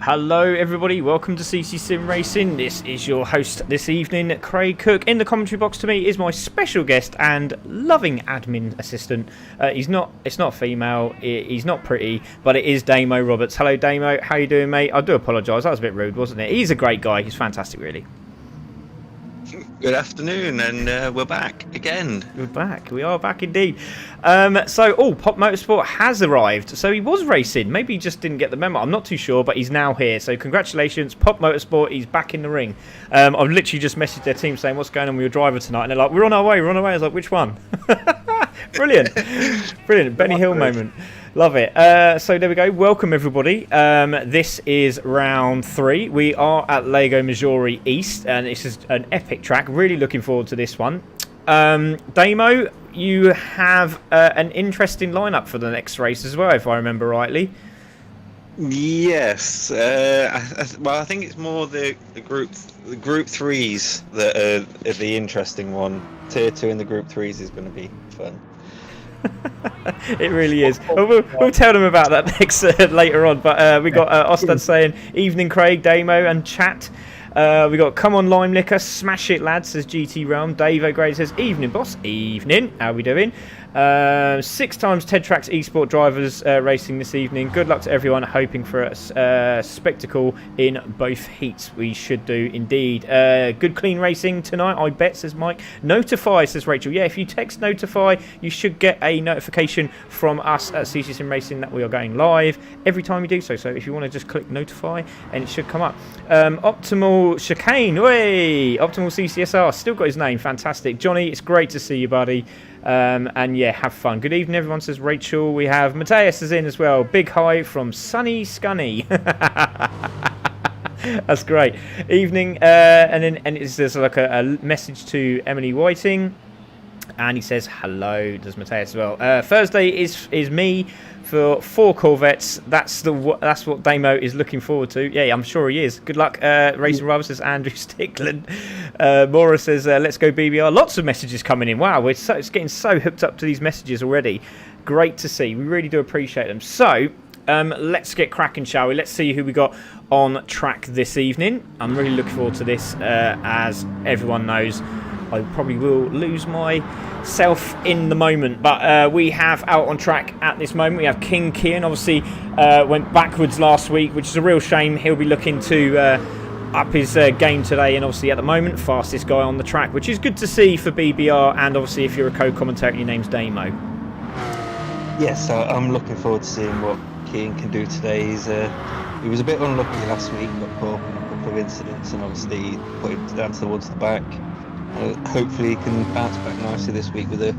Hello everybody, welcome to CC Sim Racing. This is your host this evening, Craig Cook. In the commentary box to me is my special guest and loving admin assistant. It's not female, he's not pretty, but it is Damo Roberts. Hello Damo, how you doing mate? I do apologise, that was a bit rude, wasn't it? He's a great guy, he's fantastic really. Good afternoon, and we're back again. We are back indeed. Pop Motorsport has arrived. So he was racing, maybe he just didn't get the memo, I'm not too sure, but he's now here. So congratulations, Pop Motorsport, he's back in the ring. I've literally just messaged their team saying, what's going on with your driver tonight? And they're like, we're on our way. I was like, which one? Brilliant. Benny Hill moment. Love it. So there we go. Welcome everybody. This is round 3. We are at Lego Missouri East, and this is an epic track. Really looking forward to this one. Damo, you have an interesting lineup for the next race as well, if I remember rightly. Yes. I think it's more the group threes that are the interesting one. Tier 2 in the group threes is going to be fun. It really is. We'll tell them about that next later on. But we got Ostad saying, evening Craig, Damo and chat. We got come on Lime Liquor, smash it lads, says GT Realm. Dave O'Grady says, evening boss, evening, how we doing? 6 times Ted Tracks eSport drivers racing this evening. Good luck to everyone, hoping for a spectacle in both heats. We should do indeed. Good clean racing tonight, I bet, says Mike. Notify, says Rachel. Yeah, if you text Notify, you should get a notification from us at CC Sim Racing that we are going live every time you do so. So if you want to just click Notify and it should come up. Optimal Chicane, way! Optimal CCSR, still got his name, fantastic. Johnny, it's great to see you, buddy. And yeah, have fun. Good evening, everyone, says Rachel. We have Mateus is in as well. Big hi from Sunny Scunny. That's great. Evening, and there's like a message to Emily Whiting, and he says hello. Does Mateus as well? Thursday is me for 4 Corvettes. That's what Damo is looking forward to. Yeah, I'm sure he is. Good luck, Racing Rubber, says Andrew Stickland. Maura says, let's go BBR. Lots of messages coming in. Wow, it's getting so hooked up to these messages already. Great to see. We really do appreciate them. So, let's get cracking, shall we? Let's see who we got on track this evening. I'm really looking forward to this. As everyone knows, I probably will lose myself in the moment, but we have out on track at this moment. We have King Kian, obviously went backwards last week, which is a real shame. He'll be looking to up his game today, and obviously at the moment fastest guy on the track, which is good to see for BBR, and obviously if you're a co-commentator, your name's Damo. Yes, I'm looking forward to seeing what Kian can do today. He was a bit unlucky last week, got caught in a couple of incidents, and obviously put him down towards the back. Hopefully he can bounce back nicely this week with a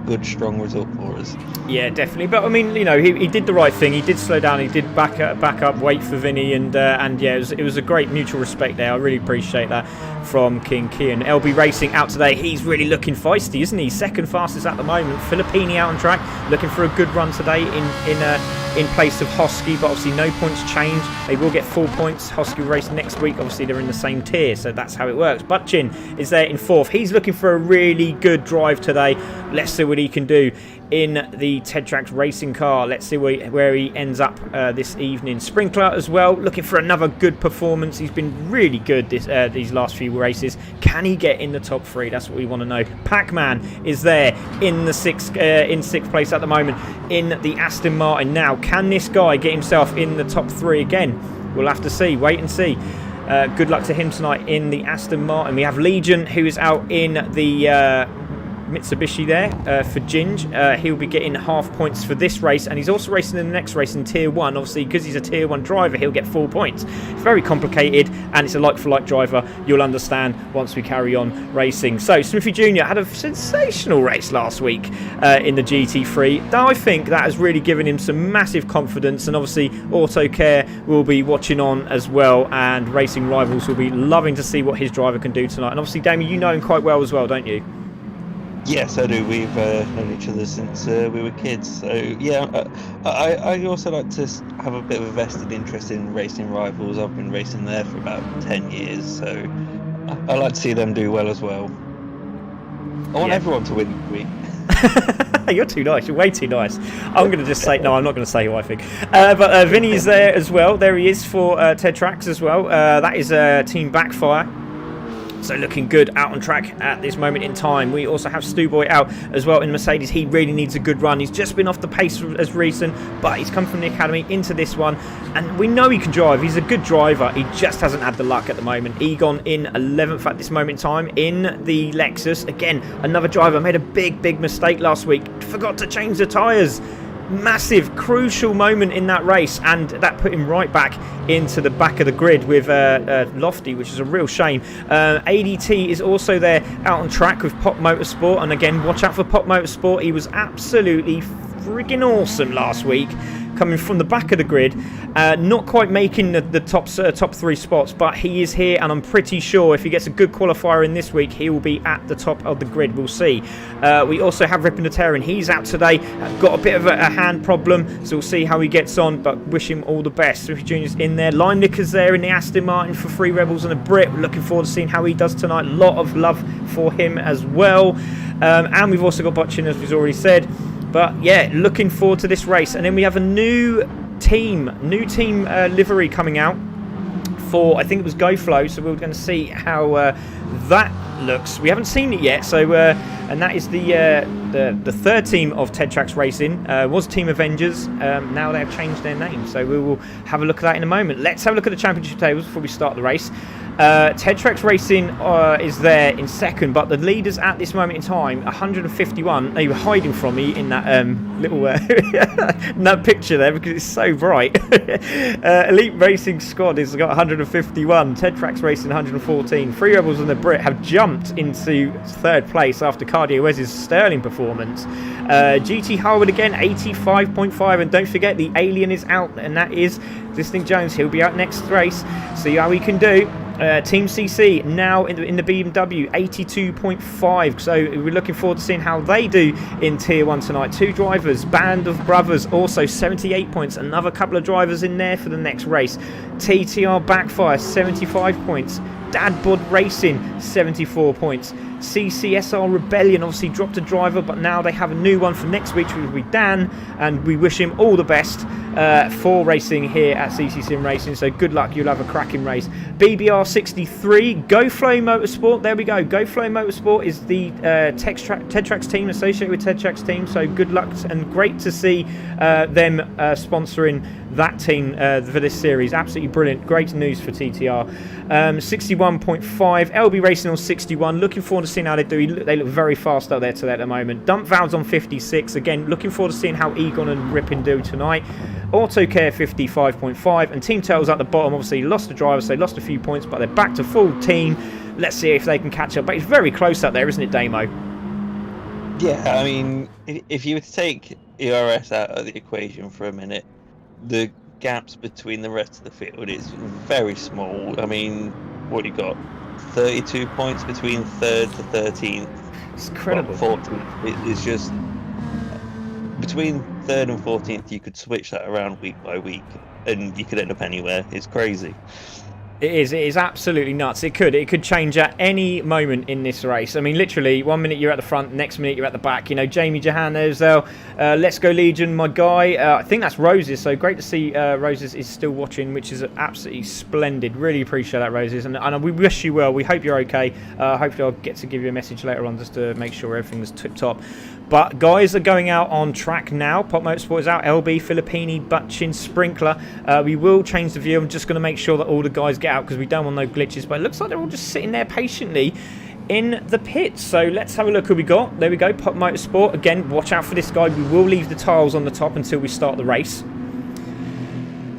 good, strong result for us. Yeah, definitely. But I mean, you know, he did the right thing. He did slow down. He did back up, wait for Vinny, and yeah, it was a great mutual respect there. I really appreciate that from King Kian. LB Racing out today. He's really looking feisty, isn't he? Second fastest at the moment. Filippini out on track, looking for a good run today in place of Hosky, but obviously no points changed. They will get 4 points. Hosky will race next week. Obviously they're in the same tier, so that's how it works. Butchin is there in 4th. He's looking for a really good drive today. Let's see what he can do in the Ted Tracks racing car. Let's see where he ends up this evening. Sprinkler as well, looking for another good performance. He's been really good these last few races. Can he get in the top 3? That's what we want to know. Pac-Man is there in the in 6th place at the moment in the Aston Martin. Now, can this guy get himself in the top 3 again? We'll have to see. Wait and see. Good luck to him tonight in the Aston Martin. We have Legion, who is out in the Mitsubishi there for Ginge. He'll be getting half points for this race, and he's also racing in the next race in Tier 1. Obviously, because he's a Tier 1 driver, he'll get 4 points. It's very complicated, and it's a like-for-like driver. You'll understand once we carry on racing. So, Smithy Jr. had a sensational race last week in the GT3. I think that has really given him some massive confidence, and obviously Auto Care will be watching on as well, and Racing Rivals will be loving to see what his driver can do tonight. And obviously, Damien, you know him quite well as well, don't you? Yes, I do. We've known each other since we were kids. So yeah, I also like to have a bit of a vested interest in Racing Rivals. I've been racing there for about 10 years, so I like to see them do well as well. I want everyone to win each week. You're too nice. You're way too nice. I'm going to just say... No, I'm not going to say who I think. But Vinny is there as well. There he is for Ted Tracks as well. That is Team Backfire. So looking good out on track at this moment in time. We also have Stu Boy out as well in Mercedes. He really needs a good run. He's just been off the pace as recent, but he's come from the academy into this one. And we know he can drive. He's a good driver. He just hasn't had the luck at the moment. Egon in 11th at this moment in time in the Lexus. Again, another driver made a big mistake last week. Forgot to change the tyres. Massive, crucial moment in that race, and that put him right back into the back of the grid with Lofty, which is a real shame. ADT is also there out on track with Pop Motorsport, and again, watch out for Pop Motorsport. He was absolutely friggin' awesome last week, coming from the back of the grid, not quite making the top 3 spots, but he is here, and I'm pretty sure if he gets a good qualifier in this week, he will be at the top of the grid. We'll see. We also have Rippin' the Terran. He's out today, got a bit of a hand problem, so we'll see how he gets on, but wish him all the best. Swift Junior's in there. Line Nicker's there in the Aston Martin for Free Rebels and a Brit. We're looking forward to seeing how he does tonight. A lot of love for him as well. And we've also got Botchin, as we've already said. But yeah, looking forward to this race. And then we have a new team livery coming out for, I think it was GoFlow. So we're going to see how that looks. We haven't seen it yet. So and that is the third team of Ted Tracks Racing. Was Team Avengers. Now they have changed their name. So we will have a look at that in a moment. Let's have a look at the championship tables before we start the race. Ted Tracks Racing is there in second, but the leaders at this moment in time, 151. They were hiding from me in that little that picture there because it's so bright. Elite Racing Squad has got 151. Ted Tracks Racing 114. Free Rebels and the Brit have jumped into third place after Cardio Wes's sterling performance. GT Harwood again 85.5, and don't forget the alien is out, and that is Distinct Jones. He'll be out next race. See how he can do. Team CC now in the BMW 82.5, so we're looking forward to seeing how they do in Tier 1 tonight. 2 drivers, Band of Brothers also 78 points, another couple of drivers in there for the next race. TTR Backfire 75 points, Dad Bod Racing 74 points. CCSR Rebellion obviously dropped a driver, but now they have a new one for next week, which will be Dan, and we wish him all the best for racing here at CC Sim Racing. So good luck, you'll have a cracking race. BBR 63, GoFlow Motorsport, there we go. GoFlow Motorsport is the Ted Tracks team, associated with Ted Tracks team, so good luck and great to see them sponsoring that team for this series. Absolutely brilliant, great news for TTR. 61.5, LB Racing on 61, looking forward to seeing how they do. They look very fast out there today at the moment. Dump Valves on 56, again looking forward to seeing how Egon and Rippin do tonight. AutoCare 55.5, and Team Turtles at the bottom obviously lost a driver, so they lost a few points, but they're back to full team. Let's see if they can catch up, but it's very close out there, isn't it, Damo? Yeah, I mean, if you were to take ERS out of the equation for a minute, the gaps between the rest of the field is very small. I mean, what you got? 32 points between 3rd to 13th. It's incredible. 14th. It's just between 3rd and 14th, you could switch that around week by week, and you could end up anywhere. It's crazy. It is absolutely nuts. It could change at any moment in this race. I mean, literally, 1 minute you're at the front, next minute you're at the back. You know, Jamie Jahan there's Let's Go Legion, my guy. I think that's Roses, so great to see Roses is still watching, which is absolutely splendid. Really appreciate that, Roses, and we wish you well. We hope you're okay. Hopefully I'll get to give you a message later on just to make sure everything's tip-top. But guys are going out on track now. Pop Motorsport is out. LB, Filippini, Butchin, Sprinkler. We will change the view. I'm just going to make sure that all the guys get out because we don't want no glitches. But it looks like they're all just sitting there patiently in the pits. So let's have a look who we got. There we go. Pop Motorsport. Again, watch out for this guy. We will leave the tiles on the top until we start the race.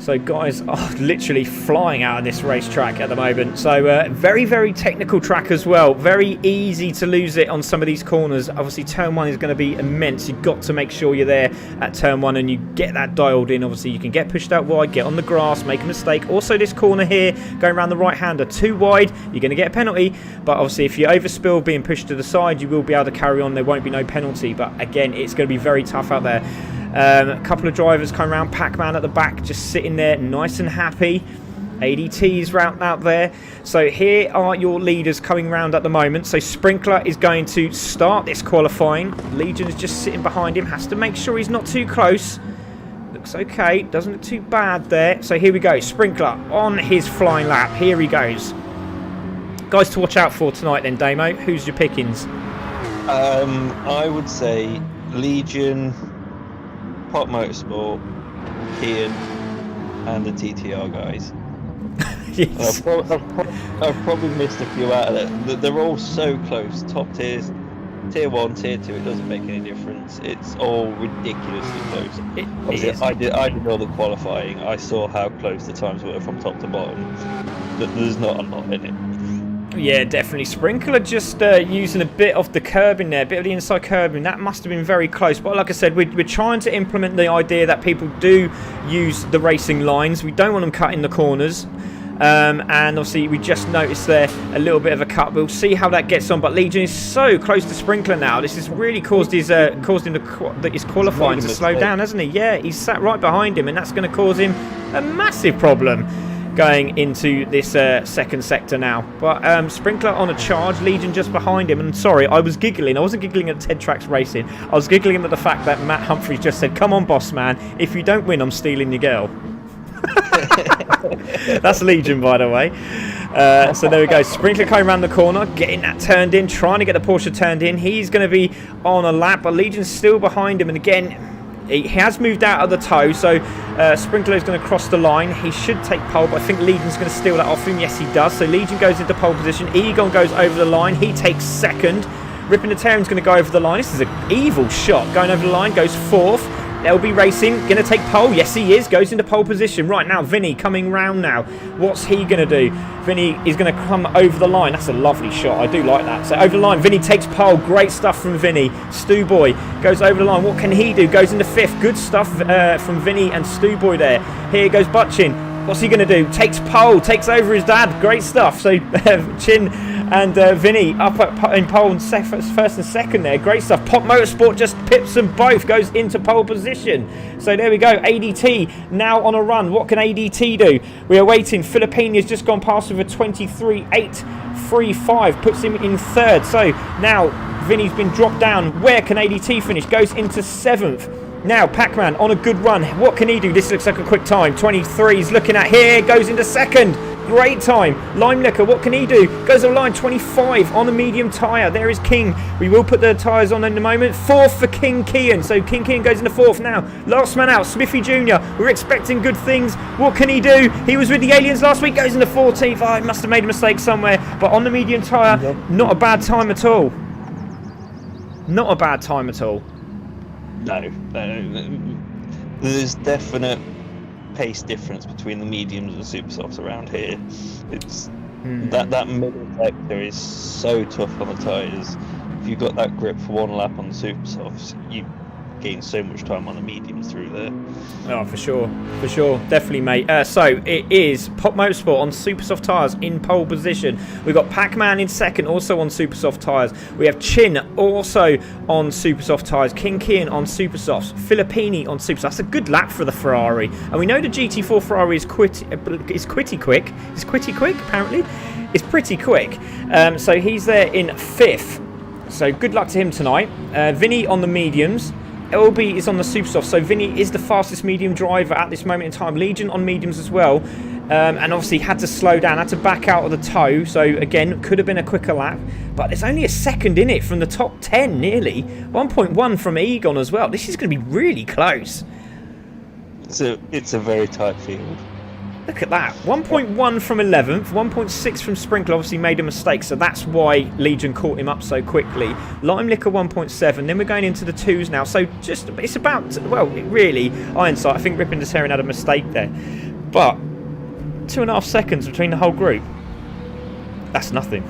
So guys are literally flying out of this racetrack at the moment. So very, very technical track as well. Very easy to lose it on some of these corners. Obviously turn 1 is going to be immense. You've got to make sure you're there at turn 1 and you get that dialed in. Obviously you can get pushed out wide, get on the grass, make a mistake. Also this corner here, going around the right hander, too wide, you're going to get a penalty. But obviously if you overspill being pushed to the side, you will be able to carry on. There won't be no penalty. But again, it's going to be very tough out there. A couple of drivers come around, Pac-Man at the back just sitting there nice and happy. ADT's route out there. So here are your leaders coming round at the moment. So Sprinkler is going to start this qualifying. Legion is just sitting behind him. Has to make sure he's not too close. Looks okay. Doesn't look too bad there. So here we go. Sprinkler on his flying lap. Here he goes. Guys to watch out for tonight then, Damo. Who's your pickings? I would say Legion, Pop Motorsport, Kian, and the TTR guys. Yes. I've probably missed a few out of it. They're all so close. Top tiers, tier 1, tier 2, it doesn't make any difference. It's all ridiculously close. I did all the qualifying. I saw how close the times were from top to bottom. There's not a lot in it. Yeah, definitely. Sprinkler just using a bit of the curbing there, a bit of the inside curbing. That must have been very close. But like I said, we're trying to implement the idea that people do use the racing lines. We don't want them cutting the corners. And obviously, we just noticed there a little bit of a cut. We'll see how that gets on. But Legion is so close to Sprinkler now. This has really caused his qualifying to slow down, hasn't he? Yeah, he's sat right behind him, and that's going to cause him a massive problem going into this second sector now. But Sprinkler on a charge, Legion just behind him. And sorry, I was giggling. I wasn't giggling at Ted Tracks Racing. I was giggling at the fact that Matt Humphries just said, "Come on, boss man. If you don't win, I'm stealing your girl." That's Legion, by the way. So there we go. Sprinkler coming around the corner, getting that turned in, trying to get the Porsche turned in. He's going to be on a lap, but Legion's still behind him. And again, he has moved out of the toe, so Sprinkler is going to cross the line. He should take pole, but I think Legion's going to steal that off him. Yes, he does. So Legion goes into pole position. Egon goes over the line. He takes second. Ripping the Terran's going to go over the line. This is an evil shot. Going over the line, goes fourth. LB Racing, going to take pole. Yes, he is. Goes into pole position. Right now, Vinny coming round now. What's he going to do? Vinny is going to come over the line. That's a lovely shot. I do like that. So over the line, Vinny takes pole. Great stuff from Vinny. Stu Boy goes over the line. What can he do? Goes into fifth. Good stuff from Vinny and Stu Boy there. Here goes Butchin. What's he going to do? Takes pole. Takes over his dad. Great stuff. So Chin and Vinny up in pole and first and second there. Great stuff. Pop Motorsport just pips them both. Goes into pole position. So there we go. ADT now on a run. What can ADT do? We are waiting. Filipini has just gone past with a 23.835. Puts him in third. So now Vinny's been dropped down. Where can ADT finish? Goes into seventh. Now, Pac-Man on a good run. What can he do? This looks like a quick time. 23 is looking at here. Goes into second. Great time. Lime Liquor, what can he do? Goes over line 25 on a medium tyre. There is King. We will put the tyres on in a moment. Fourth for King Kian. So King Kian goes into fourth now. Last man out, Smithy Jr. We're expecting good things. What can he do? He was with the Aliens last week. Goes into 14th. Oh, he must have made a mistake somewhere. But on the medium tyre, not a bad time at all. Not a bad time at all. No. There's definite pace difference between the mediums and the super softs around here. It's that middle sector is so tough on the tyres. If you've got that grip for one lap on the super softs, you gain so much time on the mediums through there. Oh, for sure, definitely, mate. So it is Pop Motorsport on super soft tyres in pole position. We've got Pac-Man in second, also on super soft tyres. We have Chin also on super soft tyres. King Kian on super softs. Filippini on super softs. That's a good lap for the Ferrari, and we know the GT4 Ferrari is pretty quick. Apparently, it's pretty quick. So he's there in fifth. So good luck to him tonight. Vinny on the mediums. LB is on the super soft, so Vinny is the fastest medium driver at this moment in time. Legion on mediums as well, and obviously had to slow down, had to back out of the toe, so again could have been a quicker lap, but there's only a second in it from the top 10 nearly. 1.1 from Egon as well. This is going to be really close. So it's a very tight field. Look at that. 1.1 from 11th, 1.6 from Sprinkler, obviously made a mistake, so that's why Legion caught him up so quickly. Lime Liquor 1.7, then we're going into the twos now, so just, it's about, well, really, Ironside, I think Ripping the Terran had a mistake there. But 2.5 seconds between the whole group. That's nothing.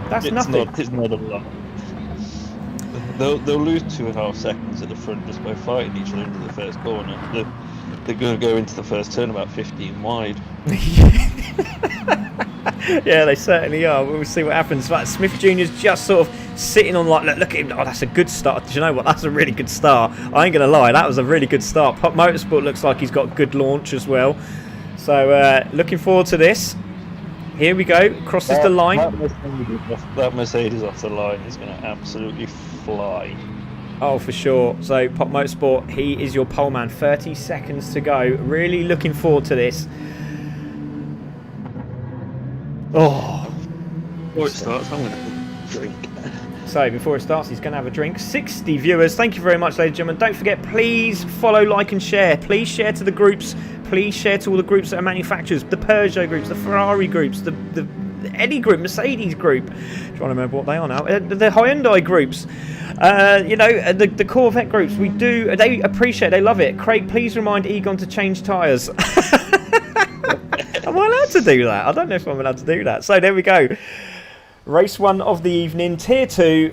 That's nothing. It's not a lot. They'll lose 2.5 seconds at the front just by fighting each other into the first corner. They're going to go into the first turn about 15 wide. Yeah, they certainly are. We'll see what happens. But Smith Jr.'s just sort of sitting on like, look at him. Oh, that's a good start. Do you know what? That's a really good start. I ain't going to lie. That was a really good start. Pop Motorsport looks like he's got good launch as well. So looking forward to this. Here we go. Crosses the line. That Mercedes off the line is going to absolutely fly. Oh, for sure. So Pop Motorsport, he is your pole man. 30 seconds to go. Really looking forward to this. Oh. Before it starts, I'm going to drink. So before it starts, he's going to have a drink. 60 viewers. Thank you very much, ladies and gentlemen. Don't forget, please follow, like and share. Please share to the groups. Please share to all the groups that are manufacturers. The Peugeot groups, the Ferrari groups, the any group, Mercedes group. Trying to remember what they are now. The Hyundai groups. The Corvette groups. They appreciate, they love it. Craig, please remind Egon to change tyres. Am I allowed to do that? I don't know if I'm allowed to do that. So there we go. Race 1 of the evening, Tier 2,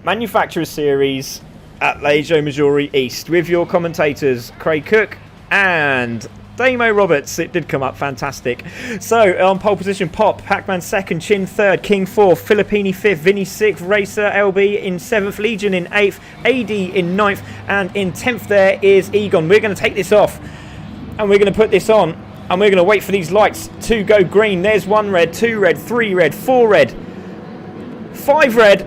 Manufacturer Series at Leggio Maggiore East with your commentators, Craig Cook and Damo Roberts. It did come up fantastic. So on pole position, Pop, Pac-Man 2nd, Chin 3rd, King 4th, Filippini 5th, Vinny 6th, Racer LB in 7th, Legion in 8th, AD in 9th, and in 10th there is Egon. We're going to take this off and we're going to put this on. And we're going to wait for these lights to go green. There's 1 red, 2 red, 3 red, 4 red, 5 red.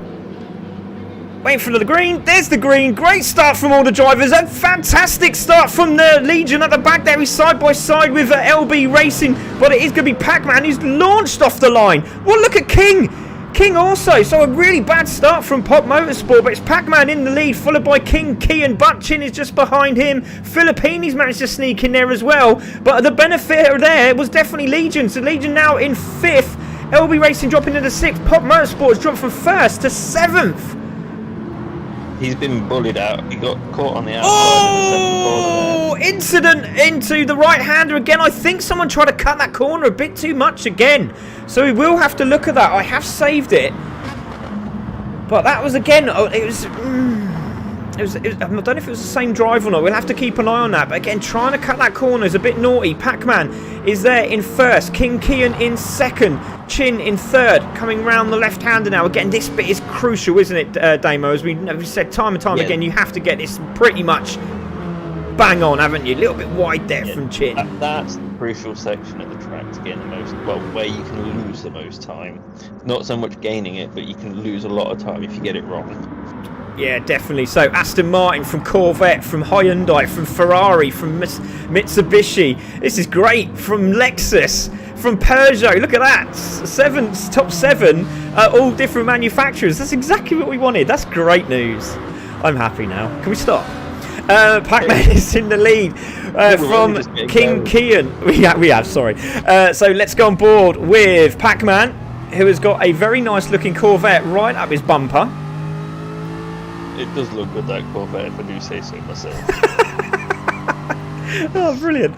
Waiting for the green. There's the green. Great start from all the drivers. A fantastic start from the Legion at the back there. He's side by side with LB Racing. But it is going to be Pac-Man who's launched off the line. Well, look at King. King also. So a really bad start from Pop Motorsport. But it's Pac-Man in the lead, followed by King, Kian. Chin is just behind him. Filippini's managed to sneak in there as well. But the benefit there was definitely Legion. So Legion now in 5th. LB Racing dropping into 6th. Pop Motorsport has dropped from 1st to 7th. He's been bullied out. He got caught on the outside of the second corner there. Incident into the right-hander again. I think someone tried to cut that corner a bit too much again. So we will have to look at that. I have saved it. But that was again, it was I don't know if it was the same drive or not. We'll have to keep an eye on that. But again, trying to cut that corner is a bit naughty. Pac-Man is there in 1st. King Kian in 2nd. Chin in 3rd. Coming round the left-hander now. Again, this bit is crucial, isn't it, Damo? As we've said time and time again, you have to get this pretty much bang on, haven't you? A little bit wide there from Chin. That's the crucial section of the track to gain the most, where you can lose the most time. Not so much gaining it, but you can lose a lot of time if you get it wrong. Yeah, definitely. So Aston Martin, from Corvette, from Hyundai, from Ferrari, from Mitsubishi. This is great. From Lexus, from Peugeot. Look at that. Top 7, all different manufacturers. That's exactly what we wanted. That's great news. I'm happy now. Can we stop? Pac-Man is in the lead from King Kian. We have, sorry. So let's go on board with Pac-Man, who has got a very nice looking Corvette right up his bumper. It does look good, that Corvette, if I do say so myself. Oh, brilliant.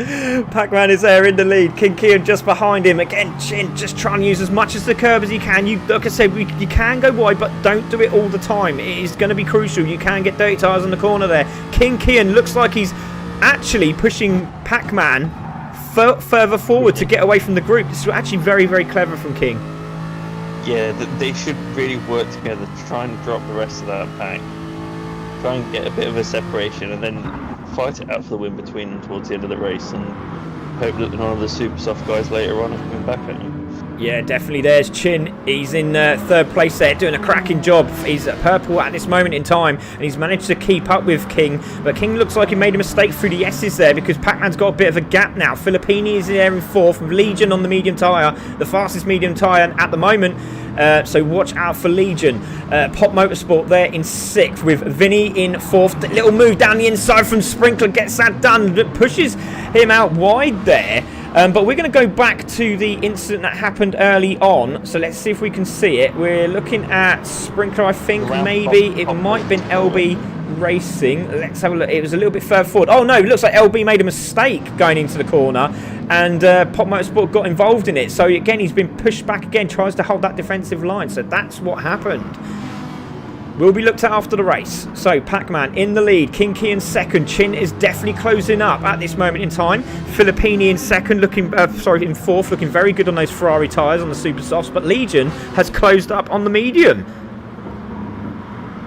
Pac-Man is there in the lead. King Kian just behind him. Again, Chin just trying to use as much as the curb as you can. Like I said, you can go wide, but don't do it all the time. It is going to be crucial. You can get dirty tyres on the corner there. King Kian looks like he's actually pushing Pac-Man further forward to get away from the group. This is actually very, very clever from King. Yeah, they should really work together to try and drop the rest of that pack. Try and get a bit of a separation and then fight it out for the win between them towards the end of the race, and hope that none of the super soft guys later on are coming back at you. Yeah, definitely. There's Chin. He's in 3rd place there, doing a cracking job. He's purple at this moment in time, and he's managed to keep up with King. But King looks like he made a mistake through the S's there, because Pac-Man's got a bit of a gap now. Filippini is there in 4th, with Legion on the medium tyre, the fastest medium tyre at the moment. So watch out for Legion. Pop Motorsport there in 6th, with Vinny in 4th. The little move down the inside from Sprinkler gets that done. Pushes him out wide there. But we're going to go back to the incident that happened early on. So let's see if we can see it. We're looking at Sprinkler, I think. Maybe it might have been LB Racing. Let's have a look. It was a little bit further forward. Oh no, it looks like LB made a mistake going into the corner, and Pop Motorsport got involved in it. So again, he's been pushed back again, tries to hold that defensive line. So that's what happened. Will be looked at after the race. So Pac-Man in the lead, King Kian 2nd. Chin is definitely closing up at this moment in time. Filippini in 2nd, in 4th, looking very good on those Ferrari tyres on the super softs. But Legion has closed up on the medium.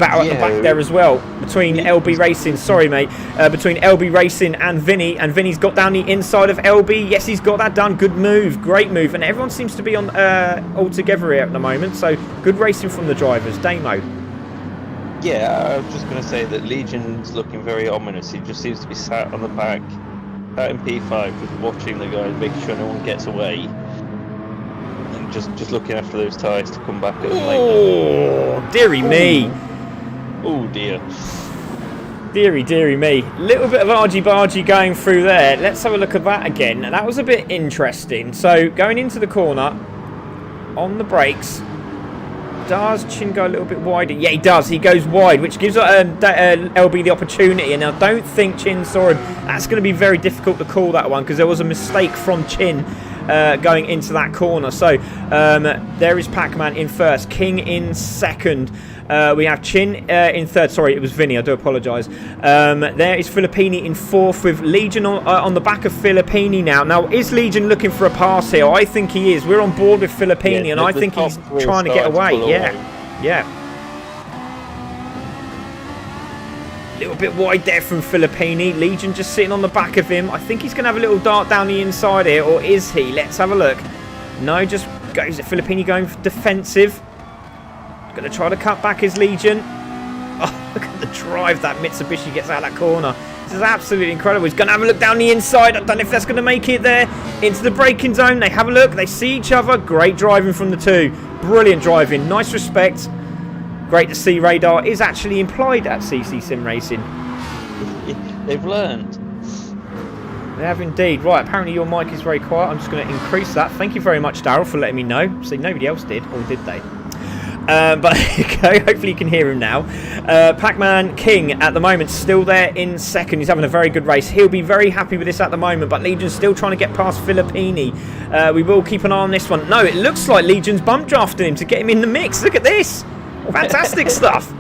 battle at the back there as well between LB Racing. Sorry, mate. Between LB Racing and Vinny. And Vinny's got down the inside of LB. Yes, he's got that done. Good move. Great move. And everyone seems to be on all together here at the moment. So good racing from the drivers. Damo. Yeah, I was just going to say that Legion's looking very ominous. He just seems to be sat on the back, sat in P5, just watching the guys, making sure no one gets away. And just looking after those tyres to come back at them later. Oh, dearie me. Oh, dear. Deary me. Little bit of argy-bargy going through there. Let's have a look at that again. That was a bit interesting. So, going into the corner, on the brakes, does Chin go a little bit wider? Yeah, he does. He goes wide, which gives LB the opportunity. And I don't think Chin saw him. That's going to be very difficult to call that one because there was a mistake from Chin going into that corner. So there is Pac-Man in first, King in second. We have Chin in third. Sorry, it was Vinny. I do apologise. There is Filippini in fourth with Legion on the back of Filippini now. Now, is Legion looking for a pass here? I think he is. We're on board with Filippini, and I think he's trying to get away. Yeah. A little bit wide there from Filippini. Legion just sitting on the back of him. I think he's going to have a little dart down the inside here, or is he? Let's have a look. No, just goes at Filippini going defensive. Going to try to cut back his Legion. Oh, look at the drive that Mitsubishi gets out of that corner. This is absolutely incredible. He's going to have a look down the inside. I don't know if that's going to make it there. Into the braking zone. They have a look. They see each other. Great driving from the two. Brilliant driving. Nice respect. Great to see radar is actually implied at CC Sim Racing. They've learned. They have indeed. Right, apparently your mic is very quiet. I'm just going to increase that. Thank you very much, Daryl, for letting me know. See, nobody else did, or did they? But okay, hopefully you can hear him now. Pac-Man King at the moment still there in second. He's having a very good race. He'll be very happy with this at the moment, but Legion's still trying to get past Filippini. We will keep an eye on this one. No, it looks like Legion's bump drafting him to get him in the mix. Look at this. Fantastic stuff.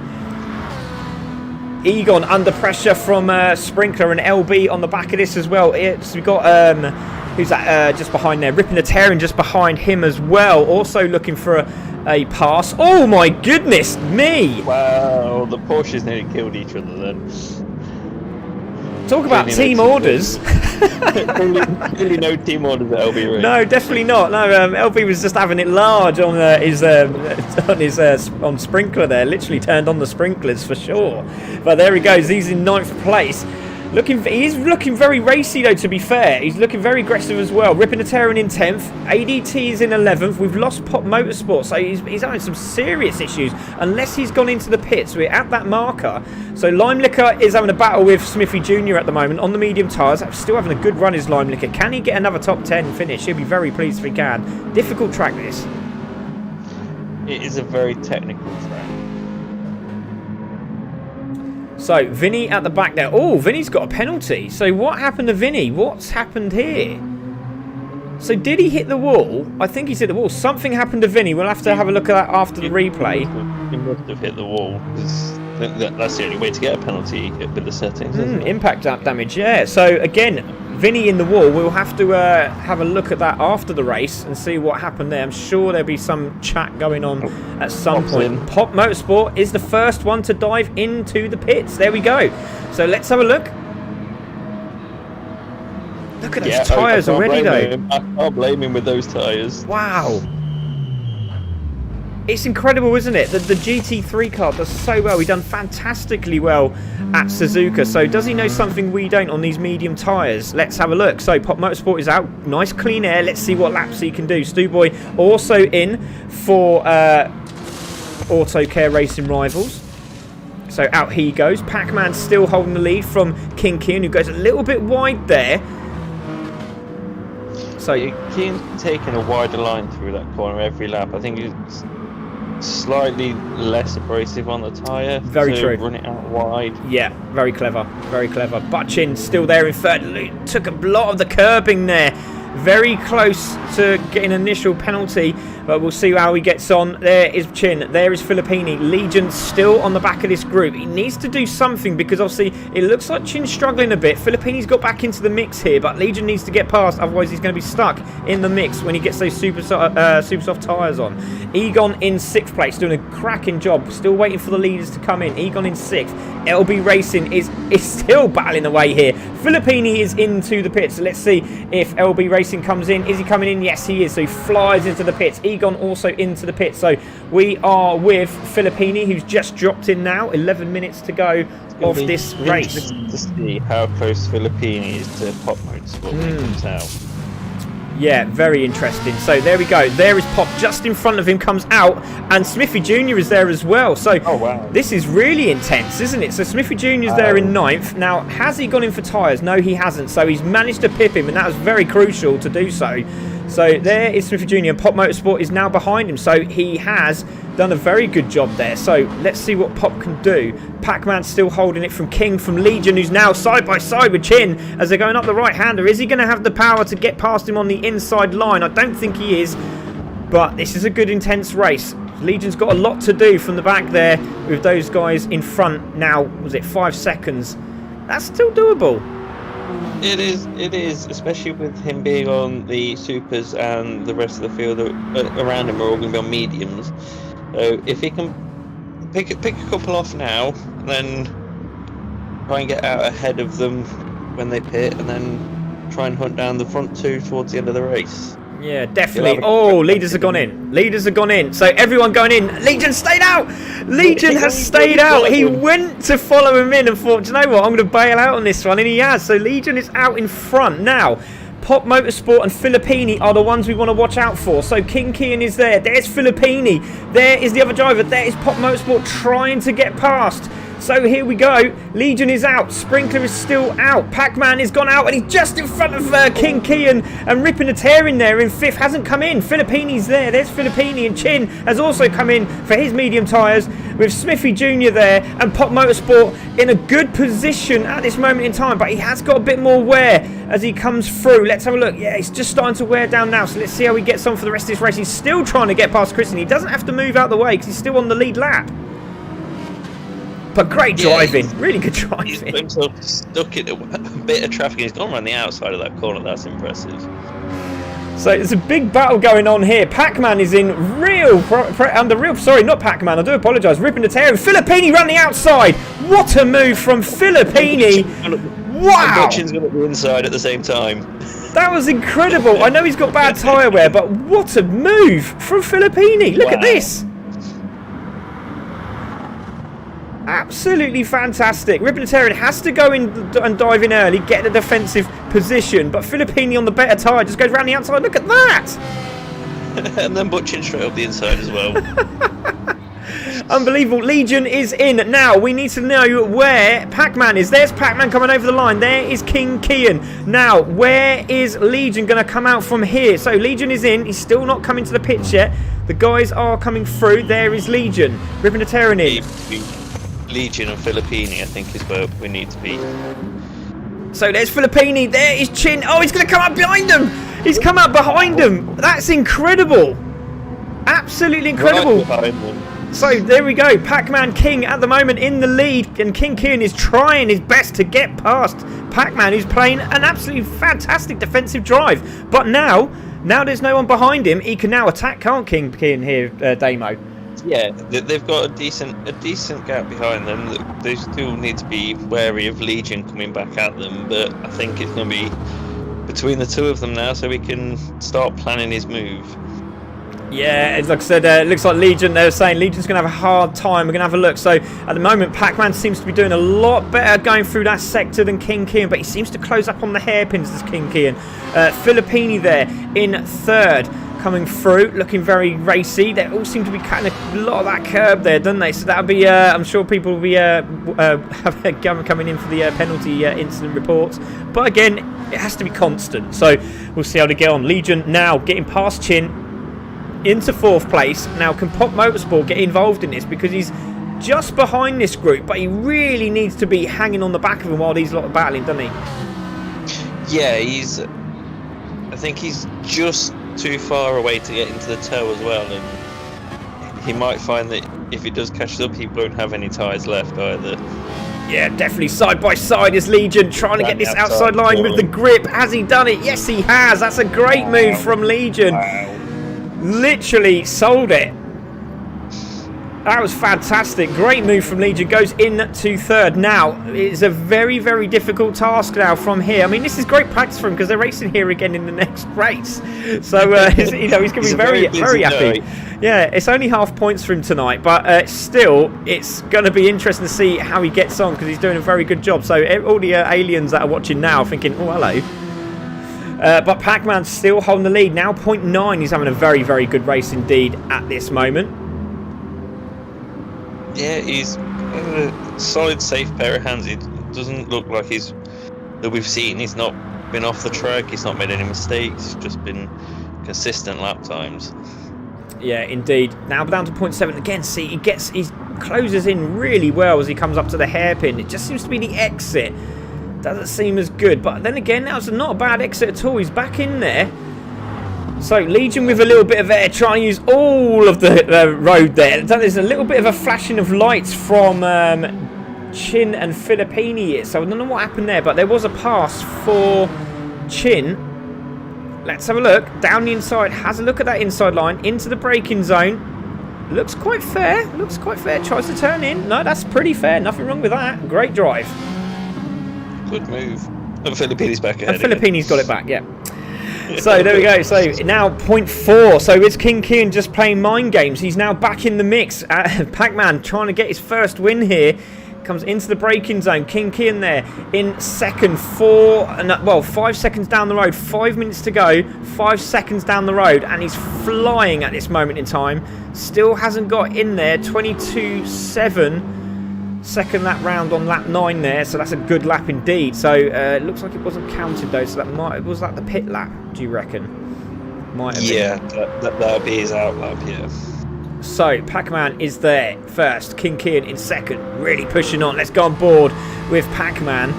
Egon under pressure from Sprinkler and LB on the back of this as well. So we've got who's that just behind there? Ripping the Terran just behind him as well. Also looking for a pass. Oh my goodness me! Wow, the Porsches nearly killed each other then. Talk about team orders. Really no team orders at LB, right? No, definitely not. No, LB was just having it large on on Sprinkler there. Literally turned on the sprinklers for sure. But there he goes. He's in 9th place. He's looking very racy though, to be fair. He's looking very aggressive as well. Ripping the Terran in 10th. ADT is in 11th. We've lost Pop Motorsport, so he's having some serious issues. Unless he's gone into the pits, we're at that marker. So Lime Liquor is having a battle with Smithy Jr. at the moment on the medium tyres. Still having a good run is Lime Liquor. Can he get another top 10 finish? He'll be very pleased if he can. Difficult track this. It is a very technical track. So, Vinny at the back there. Oh, Vinny's got a penalty. So, what happened to Vinny? What's happened here? So, did he hit the wall? I think he's hit the wall. Something happened to Vinny. We'll have to have a look at that after the replay. He must have hit the wall. That's the only way to get a penalty with the settings. Impact damage, yeah. So, again, Vinny in the wall. We'll have to have a look at that after the race and see what happened there. I'm sure there'll be some chat going on at some point. Pop Motorsport is the first one to dive into the pits. There we go. So let's have a look. Look at those tyres already, though. I can't blame him with those tyres. Wow. It's incredible, isn't it? The GT3 car does so well. He's done fantastically well at Suzuka. So does he know something we don't on these medium tyres? Let's have a look. So Pop Motorsport is out. Nice clean air. Let's see what laps he can do. Stu Boy also in for Auto Care Racing Rivals. So out he goes. Pac-Man still holding the lead from King Kian, who goes a little bit wide there. So Kian's taking a wider line through that corner every lap. I think he's slightly less abrasive on the tyre. Very true. Run it out wide. Yeah, very clever. Very clever. Butchin still there in third. Took a lot of the curbing there. very close to getting an initial penalty, but we'll see how he gets on. There is Chin, there is Filippini. Legion still on the back of this group. He needs to do something because obviously it looks like Chin's struggling a bit. Filippini's got back into the mix here, but Legion needs to get past, otherwise he's going to be stuck in the mix when he gets those super soft tyres on. Egon in 6th place, doing a cracking job, still waiting for the leaders to come in. Egon in 6th. LB Racing is still battling away here. Filippini is into the pits, so let's see if LB Racing comes in. Is he coming in? Yes, he is. So he flies into the pits. Egon also into the pits. So we are with Filippini, who's just dropped in now. 11 minutes to go of this race. To see how close Filippini is to Pop Motorsport when he comes out. Yeah, very interesting. So there we go. There is Pop just in front of him, comes out, and Smithy Jr. is there as well. So this is really intense, isn't it? So Smithy Jr. is there in 9th. Now, has he gone in for tyres? No, he hasn't. So he's managed to pip him, and that was very crucial to do so. So there is Smithy Jr. and Pop Motorsport is now behind him. So he has done a very good job there. So let's see what Pop can do. Pac-Man still holding it from King, from Legion, who's now side by side with Chin as they're going up the right-hander. Is he going to have the power to get past him on the inside line? I don't think he is. But this is a good, intense race. Legion's got a lot to do from the back there with those guys in front now. Was it 5 seconds? That's still doable. It is, especially with him being on the supers and the rest of the field around him are all going to be on mediums. So if he can pick a couple off now, and then try and get out ahead of them when they pit, and then try and hunt down the front two towards the end of the race. Yeah, definitely. Oh, leaders have gone in. Leaders have gone in. So everyone going in. Legion stayed out. Legion has stayed out. He went to follow him in and thought, do you know what? I'm going to bail out on this one. And he has. So Legion is out in front. Now, Pop Motorsport and Filippini are the ones we want to watch out for. So King Kian is there. There's Filippini. There is the other driver. There is Pop Motorsport trying to get past. So here we go. Legion is out. Sprinkler is still out. Pac-Man is gone out, and he's just in front of King Kian and ripping a tear in there in 5th. Hasn't come in. Filippini's there. There's Filippini, and Chin has also come in for his medium tyres with Smithy Jr. there and Pop Motorsport in a good position at this moment in time, but he has got a bit more wear as he comes through. Let's have a look. Yeah, he's just starting to wear down now, so let's see how he gets on for the rest of this race. He's still trying to get past Chris, and he doesn't have to move out the way because he's still on the lead lap. But great driving, really good driving. He's put himself stuck in a bit of traffic. He's gone around the outside of that corner. That's impressive. So there's a big battle going on here. Pac-Man is in sorry, not Pac-Man, I do apologise, ripping the tear. And Filippini ran the outside. What a move from Filippini. Wow. And Butchin's got the inside at the same time. That was incredible. I know he's got bad tyre wear, but what a move from Filippini. Look at this. Absolutely fantastic. Ribbon-Terran has to go in and dive in early, get the defensive position, but Filippini on the better tyre just goes round the outside. Look at that! And then Butchin straight up the inside as well. Unbelievable. Legion is in. Now, we need to know where Pac-Man is. There's Pac-Man coming over the line. There is King Kian. Now, where is Legion going to come out from here? So, Legion is in. He's still not coming to the pitch yet. The guys are coming through. There is Legion. Ribbon-Terran in. Legion and Filippini, I think, is where we need to be. So there's Filippini. There is Chin. Oh, he's going to come up behind him. He's come out behind him. That's incredible. Absolutely incredible. Right behind him. So there we go. Pac-Man King at the moment in the lead, and King Kian is trying his best to get past Pac-Man, who's playing an absolutely fantastic defensive drive. But now there's no one behind him. He can now attack, can't King Kian here, Damo? Yeah, they've got a decent gap behind them. They still need to be wary of Legion coming back at them, but I think it's going to be between the two of them now, so we can start planning his move. Yeah, like I said, it looks like Legion, they were saying Legion's going to have a hard time. We're going to have a look. So at the moment, Pac-Man seems to be doing a lot better going through that sector than King Kian, but he seems to close up on the hairpins, this King Kian. Filippini there in 3rd. Coming through, looking very racy. They all seem to be cutting a lot of that curb there, don't they? So that'll be, I'm sure people will be coming in for the penalty incident reports. But again, it has to be constant. So we'll see how they get on. Legion now getting past Chin into 4th place. Now, can Pop Motorsport get involved in this? Because he's just behind this group, but he really needs to be hanging on the back of him while these lot are battling, doesn't he? Yeah, he's... I think he's just too far away to get into the toe as well, and he might find that if he does catch up, he won't have any tyres left either. Yeah, definitely side by side is Legion trying to get this outside line with the grip. Has he done it? Yes, he has. That's a great move from Legion. Literally sold it. That was fantastic. Great move from Legion. Goes into third. Now, it's a very, very difficult task now from here. I mean, this is great practice for him because they're racing here again in the next race. So, you know, he's going to be very, very happy. Yeah, it's only half points for him tonight. But still, it's going to be interesting to see how he gets on because he's doing a very good job. So, all the aliens that are watching now are thinking, oh, hello. But Pac-Man's still holding the lead. Now 0.9. He's having a very, very good race indeed at this moment. Yeah, he's a solid, safe pair of hands. It doesn't look like that we've seen. He's not been off the track. He's not made any mistakes. He's just been consistent lap times. Yeah, indeed. Now down to 0.7 again. See, he closes in really well as he comes up to the hairpin. It just seems to be the exit. Doesn't seem as good. But then again, that was not a bad exit at all. He's back in there. So, Legion with a little bit of air, trying to use all of the road there. There's a little bit of a flashing of lights from Chin and Filippini here. So, I don't know what happened there, but there was a pass for Chin. Let's have a look. Down the inside, has a look at that inside line, into the braking zone. Looks quite fair, looks quite fair. Tries to turn in. No, that's pretty fair. Nothing wrong with that. Great drive. Good move. And Filippini's back ahead. And Filippini's got it back, yeah. So there we go. So now 0.4. So it's King Kian just playing mind games. He's now back in the mix. Pac-Man trying to get his first win here. Comes into the braking zone. King Kian there in second. 5 seconds down the road. 5 minutes to go. 5 seconds down the road. And he's flying at this moment in time. Still hasn't got in there. 22.7. Second lap round on lap 9 there, so that's a good lap indeed. So it looks like it wasn't counted though, so was that the pit lap, do you reckon? Might have been. That'll be his out lap, yeah. So Pac-Man is there first, King Kian in second, really pushing on. Let's go on board with Pac-Man.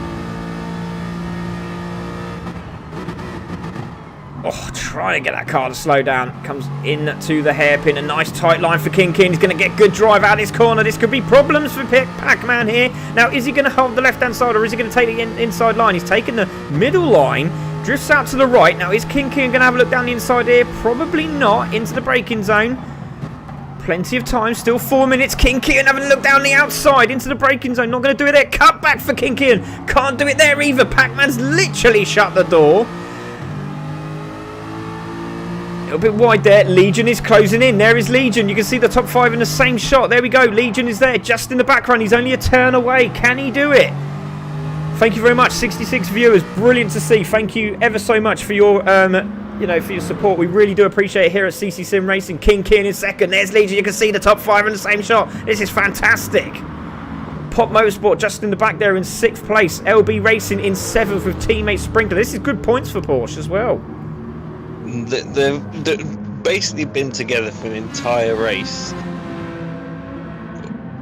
Oh, trying to get that car to slow down. Comes into the hairpin. A nice tight line for King King. He's going to get good drive out of this corner. This could be problems for Pac-Man here. Now, is he going to hold the left-hand side or is he going to take the inside line? He's taking the middle line. Drifts out to the right. Now, is King King going to have a look down the inside here? Probably not. Into the braking zone. Plenty of time. Still 4 minutes. King King having a look down the outside. Into the braking zone. Not going to do it there. Cut back for King King. Can't do it there either. Pac-Man's literally shut the door. A bit wide there. Legion is closing in. There is Legion. You can see the top 5 in the same shot. There we go. Legion is there just in the background. He's only a turn away. Can he do it? Thank you very much, 66 viewers. Brilliant to see. Thank you ever so much for your for your support. We really do appreciate it here at CC Sim Racing. King Kian in second. There's Legion. You can see the top 5 in the same shot. This is fantastic. Pop Motorsport just in the back there in 6th place. LB Racing in 7th with teammate Sprinkler. This is good points for Porsche as well. They've basically been together for an entire race.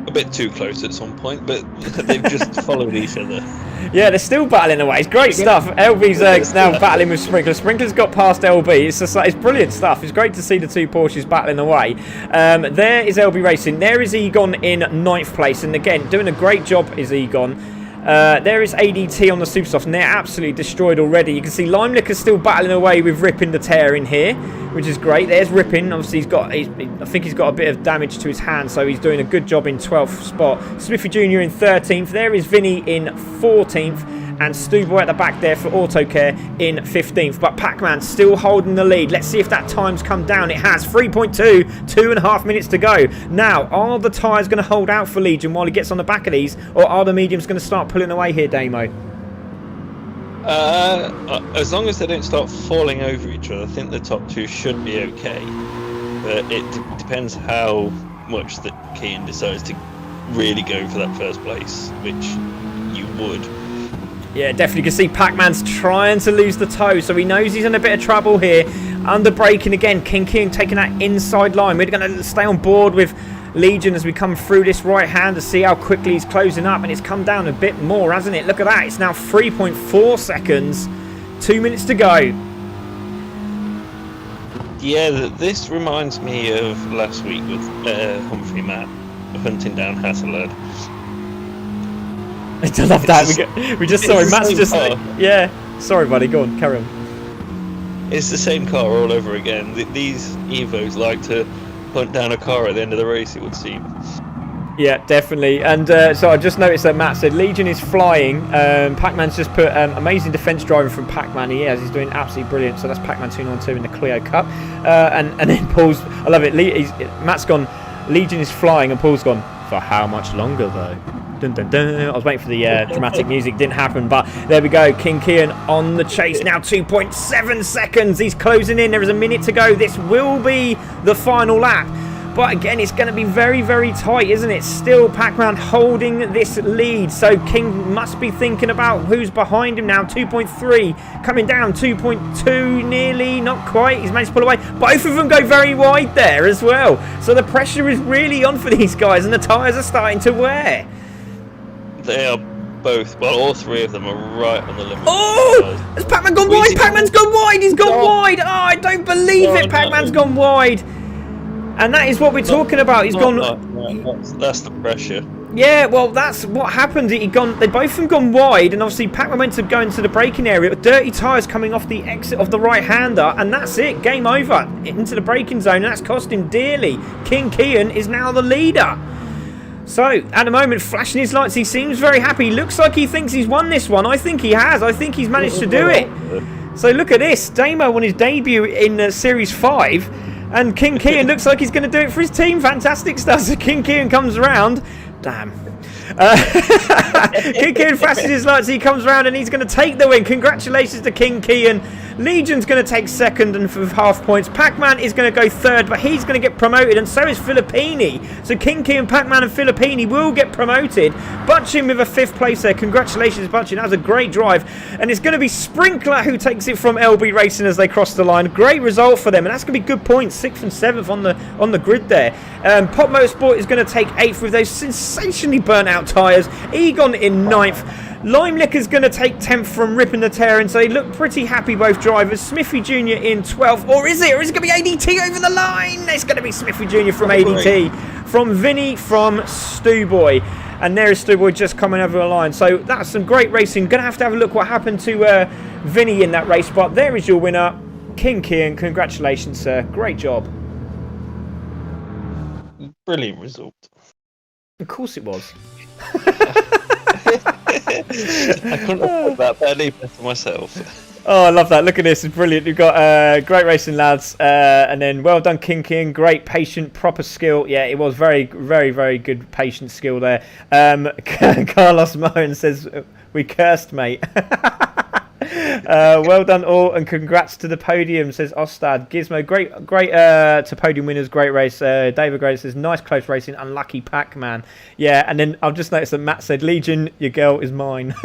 A bit too close at some point, but they've just followed each other. Yeah, they're still battling away. It's great stuff. LB's now battling with Sprinkler. Sprinkler's got past LB. It's brilliant stuff. It's great to see the two Porsches battling away. There is LB Racing. There is Egon in 9th place. And again, doing a great job is Egon. There is ADT on the Supersoft, and they're absolutely destroyed already. You can see Limelick still battling away with Rippin the Tear in here, which is great. There's Rippin. Obviously, I think he's got a bit of damage to his hand, so he's doing a good job in 12th spot. Smithy Jr. in 13th. There is Vinny in 14th. And Stuboy at the back there for Autocare in 15th. But Pac-Man still holding the lead. Let's see if that time's come down. It has. 3.2. 2.5 minutes to go. Now, are the tyres going to hold out for Legion while he gets on the back of these? Or are the mediums going to start pulling away here, Damo? As long as they don't start falling over each other, I think the top 2 should be okay. But it depends how much that Kian decides to really go for that first place, which you would. Yeah, definitely. You can see Pac-Man's trying to lose the toe, so he knows he's in a bit of trouble here. Under braking again. King King taking that inside line. We're going to stay on board with Legion as we come through this right hand to see how quickly he's closing up, and it's come down a bit more, hasn't it? Look at that. It's now 3.4 seconds. 2 minutes to go. Yeah, this reminds me of last week with Humphrey Matt hunting down Hasselad. I love that. We just saw him. Matt's just yeah. Sorry, buddy. Go on, carry on. It's the same car all over again. These Evos like to hunt down a car at the end of the race, it would seem. Yeah, definitely. And so I just noticed that Matt said Legion is flying. Pac-Man's just put amazing defence driver from Pac-Man. He is. He's doing absolutely brilliant. So that's Pac-Man 292 in the Clio Cup. And then Paul's. I love it. Matt's gone. Legion is flying, and Paul's gone. For how much longer though? Dun, dun, dun. I was waiting for the dramatic music. Didn't happen, but there we go. King Kian on the chase now. 2.7 seconds. He's closing in. There is a minute to go. This will be the final lap. But again, it's going to be very, very tight, isn't it? Still Pac-Man holding this lead. So King must be thinking about who's behind him now. 2.3 coming down. 2.2 nearly, not quite. He's managed to pull away. Both of them go very wide there as well. So the pressure is really on for these guys, and the tyres are starting to wear. They are both, well, all three of them are right on the limit. Oh! Has Pac-Man gone wide? Pac-Man's gone wide! He's gone wide! Oh, I don't believe it! Pac-Man's gone wide! And that is what we're talking about. He's gone. That's the pressure. Yeah, well, that's what happened. They both of them gone wide, and obviously Pac-Man went to go into the braking area with dirty tyres coming off the exit of the right-hander, and that's it. Game over into the braking zone, and that's cost him dearly. King Kian is now the leader. So, at the moment, flashing his lights, he seems very happy. Looks like he thinks he's won this one. I think he has. I think he's managed to do it. So, look at this. Damo won his debut in Series 5. And King Kian looks like he's going to do it for his team. Fantastic stuff. So King Kian comes around. Damn. King Kian flashes his lights. He comes around and he's going to take the win. Congratulations to King Kian. Legion's going to take second and for half points. Pac-Man is going to go third, but he's going to get promoted, and so is Filippini. So King Kian, Pac-Man and Filippini will get promoted. Butchin with a 5th place there. Congratulations, Butchin. That was a great drive. And it's going to be Sprinkler who takes it from LB Racing as they cross the line. Great result for them, and that's going to be good points. 6th and 7th on the grid there. Pop Motorsport is going to take 8th with those sensationally burnt out tyres. Egon in 9th. Lime Liquor's going to take 10th from Ripping the Tear, and so they look pretty happy, both drivers. Smithy Jr. in 12th. Or is it? Or is it going to be ADT over the line? It's going to be Smithy Jr. from ADT. From Vinny from Stu Boy. And there is Stu Boy just coming over the line. So that's some great racing. Going to have a look what happened to Vinny in that race. But there is your winner, King Kian. Congratulations, sir. Great job. Brilliant result. Of course it was. I couldn't have put that better better myself. Oh, I love that. Look at this. It's brilliant. We've got great racing, lads. And then well done, King King. Great, patient, proper skill. Yeah, it was very, very, very good patient skill there. Carlos Moen says, we cursed, mate. Well done all, and congrats to the podium, says Ostad. Gizmo, great to podium winners, great race. David Gray says, nice close racing, unlucky Pac-Man. Yeah, and then I've just noticed that Matt said, Legion, your girl is mine.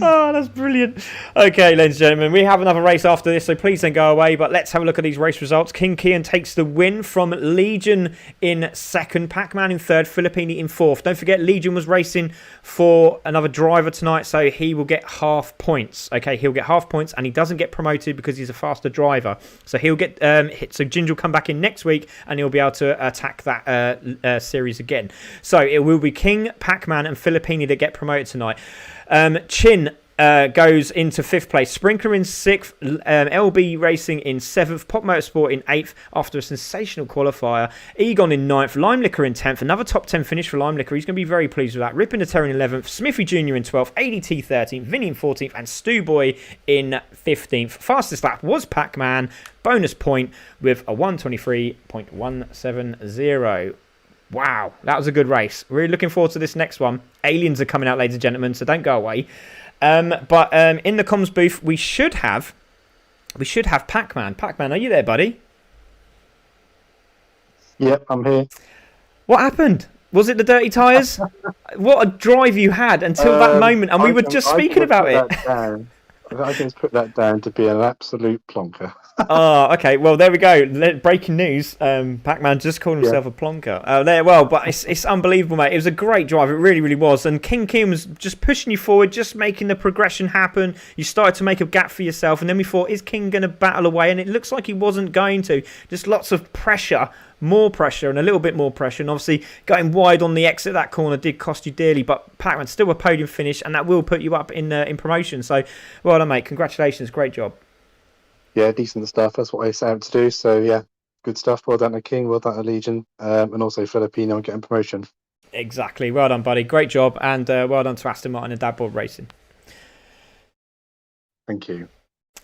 Oh, that's brilliant. Okay, ladies and gentlemen, we have another race after this, so please don't go away. But let's have a look at these race results. King Kian takes the win from Legion in 2nd, Pac-Man in 3rd, Filippini in 4th. Don't forget, Legion was racing for another driver tonight, so he will get half points. Okay, he'll get half points, and he doesn't get promoted because he's a faster driver. So he'll get so Ginger will come back in next week, and he'll be able to attack that series again. So it will be King, Pac-Man, and Filippini that get promoted tonight. Chin goes into 5th place. Sprinkler in 6th. LB Racing in 7th. Pop Motorsport in 8th after a sensational qualifier. Egon in 9th. Lime Liquor in 10th. Another top 10 finish for Lime Liquor. He's going to be very pleased with that. Ripping the Terror in 11th. Smithy Jr. in 12th. ADT 13th. Vinny in 14th. And Stu Boy in 15th. Fastest lap was Pac-Man. Bonus point with a 1:23.170. Wow, that was a good race. Really looking forward to this next one. Aliens are coming out, ladies and gentlemen, so don't go away. But in the comms booth, we should have Pac-Man. Pac-Man, are you there, buddy? Yep, I'm here. What happened? Was it the dirty tyres? What a drive you had until that moment, and we were just speaking about it. I just put that down to be an absolute plonker. Oh, okay. Well, there we go. Breaking news. Pac-Man just called Yeah. himself a plonker. But it's unbelievable, mate. It was a great drive. It really, really was. And King Kim was just pushing you forward, just making the progression happen. You started to make a gap for yourself, and then we thought, is King going to battle away? And it looks like he wasn't going to. Just lots of pressure, more pressure, and a little bit more pressure. And obviously, going wide on the exit of that corner did cost you dearly. But Pac-Man still a podium finish, and that will put you up in promotion. So, well done, mate. Congratulations. Great job. Yeah, decent stuff. That's what I set out to do. So yeah, good stuff. Well done to King. Well done to Legion, and also Filipino on getting promotion. Exactly. Well done, buddy. Great job, and well done to Aston Martin and Dadboard Racing. Thank you.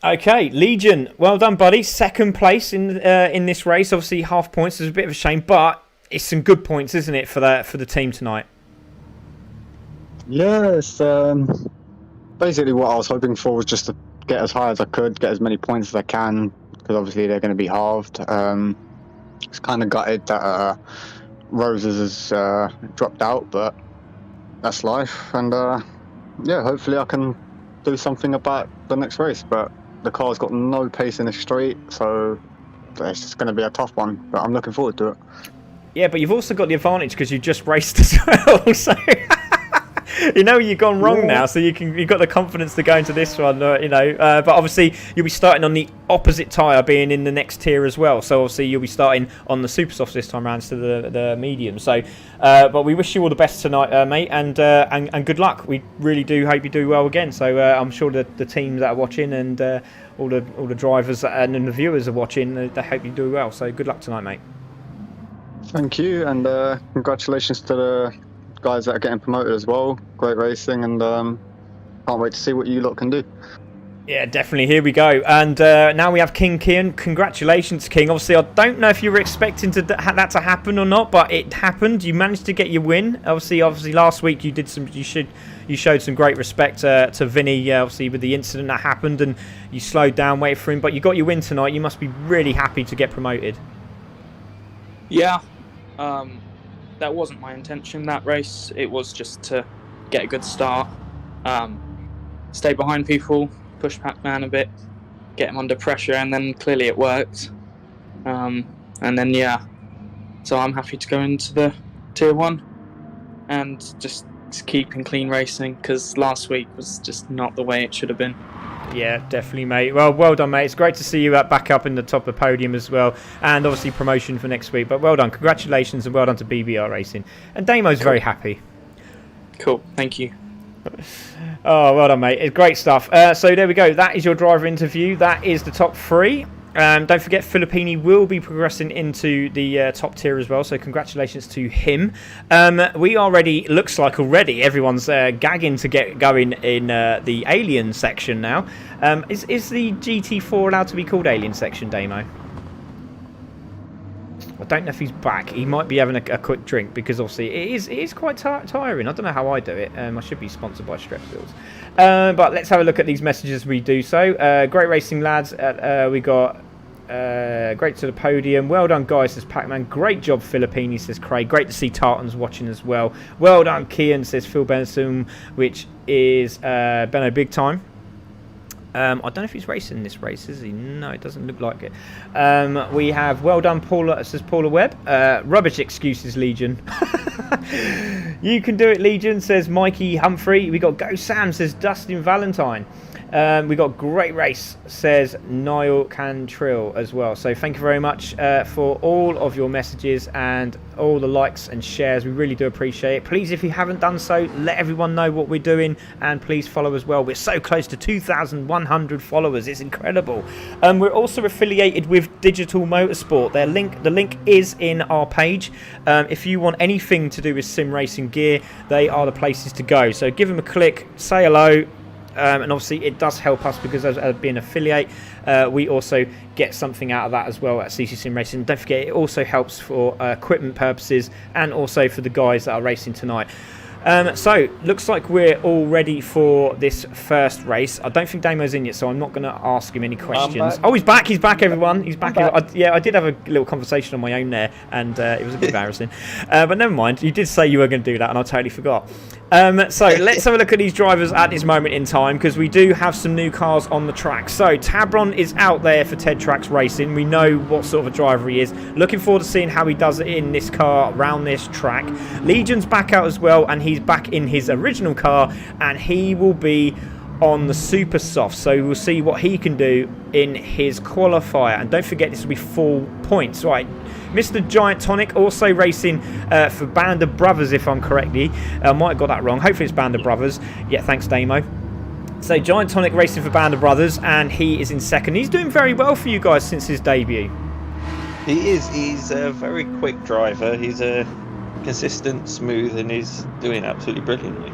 Okay, Legion. Well done, buddy. Second place in this race. Obviously, half points is a bit of a shame, but it's some good points, isn't it, for the team tonight? Yeah, it's basically what I was hoping for was just to get as high as I could, get as many points as I can, because obviously they're going to be halved. It's kind of gutted that Roses has dropped out, but that's life. And yeah, hopefully I can do something about the next race. But the car's got no pace in the straight, so it's just going to be a tough one. But I'm looking forward to it. Yeah, but you've also got the advantage because you just raced as well, so you know you've gone wrong now, so you've got the confidence to go into this one, but obviously you'll be starting on the opposite tyre, being in the next tier as well. So obviously you'll be starting on the super soft this time around instead of the medium. So, but we wish you all the best tonight, mate, and good luck. We really do hope you do well again. So I'm sure that the teams that are watching and all the drivers and the viewers are watching, they hope you do well. So good luck tonight, mate. Thank you, and congratulations to the guys that are getting promoted as well. Great racing, and can't wait to see what you lot can do. Yeah, definitely. Here we go. And now we have King Kian. Congratulations, King. Obviously, I don't know if you were expecting that to happen or not, but it happened. You managed to get your win. Obviously, last week you showed some great respect to Vinny, obviously, with the incident that happened, and you slowed down, waited for him. But you got your win tonight. You must be really happy to get promoted. Yeah. That wasn't my intention, that race. It was just to get a good start, stay behind people, push Pac-Man a bit, get him under pressure, and then clearly it worked. And then, yeah, so I'm happy to go into the Tier 1 and just keeping clean racing, because last week was just not the way it should have been. Yeah, definitely, mate. Well done, mate. It's great to see you back up in the top of the podium as well, and obviously promotion for next week. But well done, congratulations, and well done to BBR Racing. And Damo's very happy. Cool, thank you. Oh, well done, mate. It's great stuff. So there we go. That is your driver interview. That is the top three. Don't forget, Filippini will be progressing into the top tier as well, so congratulations to him. We already, looks like already, everyone's gagging to get going in the Alien section now. Is the GT4 allowed to be called Alien section, Damo? I don't know if he's back. He might be having a quick drink, because obviously it is quite tiring. I don't know how I do it. I should be sponsored by Strepsils. But let's have a look at these messages we do so. Great racing, lads. We got great to the podium. Well done, guys, says Pac-Man. Great job, Filippini, says Craig. Great to see Tartans watching as well. Well done, Kian, says Phil Benson, which is Benno Big Time. I don't know if he's racing this race, is he? No, it doesn't look like it. We have well done, Paula, says Paula Webb. Rubbish excuses, Legion. You can do it, Legion, says Mikey Humphrey. We got Go Sam, says Dustin Valentine. We got great race, says Niall Cantrill as well. So thank you very much for all of your messages and all the likes and shares. We really do appreciate it. Please, if you haven't done so, let everyone know what we're doing, and please follow as well. We're so close to 2,100 followers. It's incredible. We're also affiliated with Digital Motorsport. The link is in our page. If you want anything to do with sim racing gear, they are the places to go. So give them a click, say hello. And obviously it does help us, because as being an affiliate, we also get something out of that as well at CC Sim Racing. Don't forget, it also helps for equipment purposes, and also for the guys that are racing tonight. So, looks like we're all ready for this first race. I don't think Damo's in yet, so I'm not going to ask him any questions. Oh, he's back. He's back, everyone. He's back. I did have a little conversation on my own there, and it was a bit embarrassing. But never mind. You did say you were going to do that, and I totally forgot. So let's have a look at these drivers at this moment in time, because we do have some new cars on the track. So Tabron is out there for Ted Tracks Racing. We know what sort of a driver he is. Looking forward to seeing how he does it in this car around this track. Legion's back out as well, and he's back in his original car, and he will be on the super soft, so we'll see what he can do in his qualifier. And don't forget, this will be 4 points. Right, Mr. Giant Tonic also racing for Band of Brothers, if I'm correctly. I might have got that wrong. Hopefully it's Band of Brothers. Yeah, thanks, Damo. So Giant Tonic racing for Band of Brothers, and he is in second. He's doing very well for you guys since his debut. He is. He's a very quick driver. He's consistent, smooth, and he's doing absolutely brilliantly.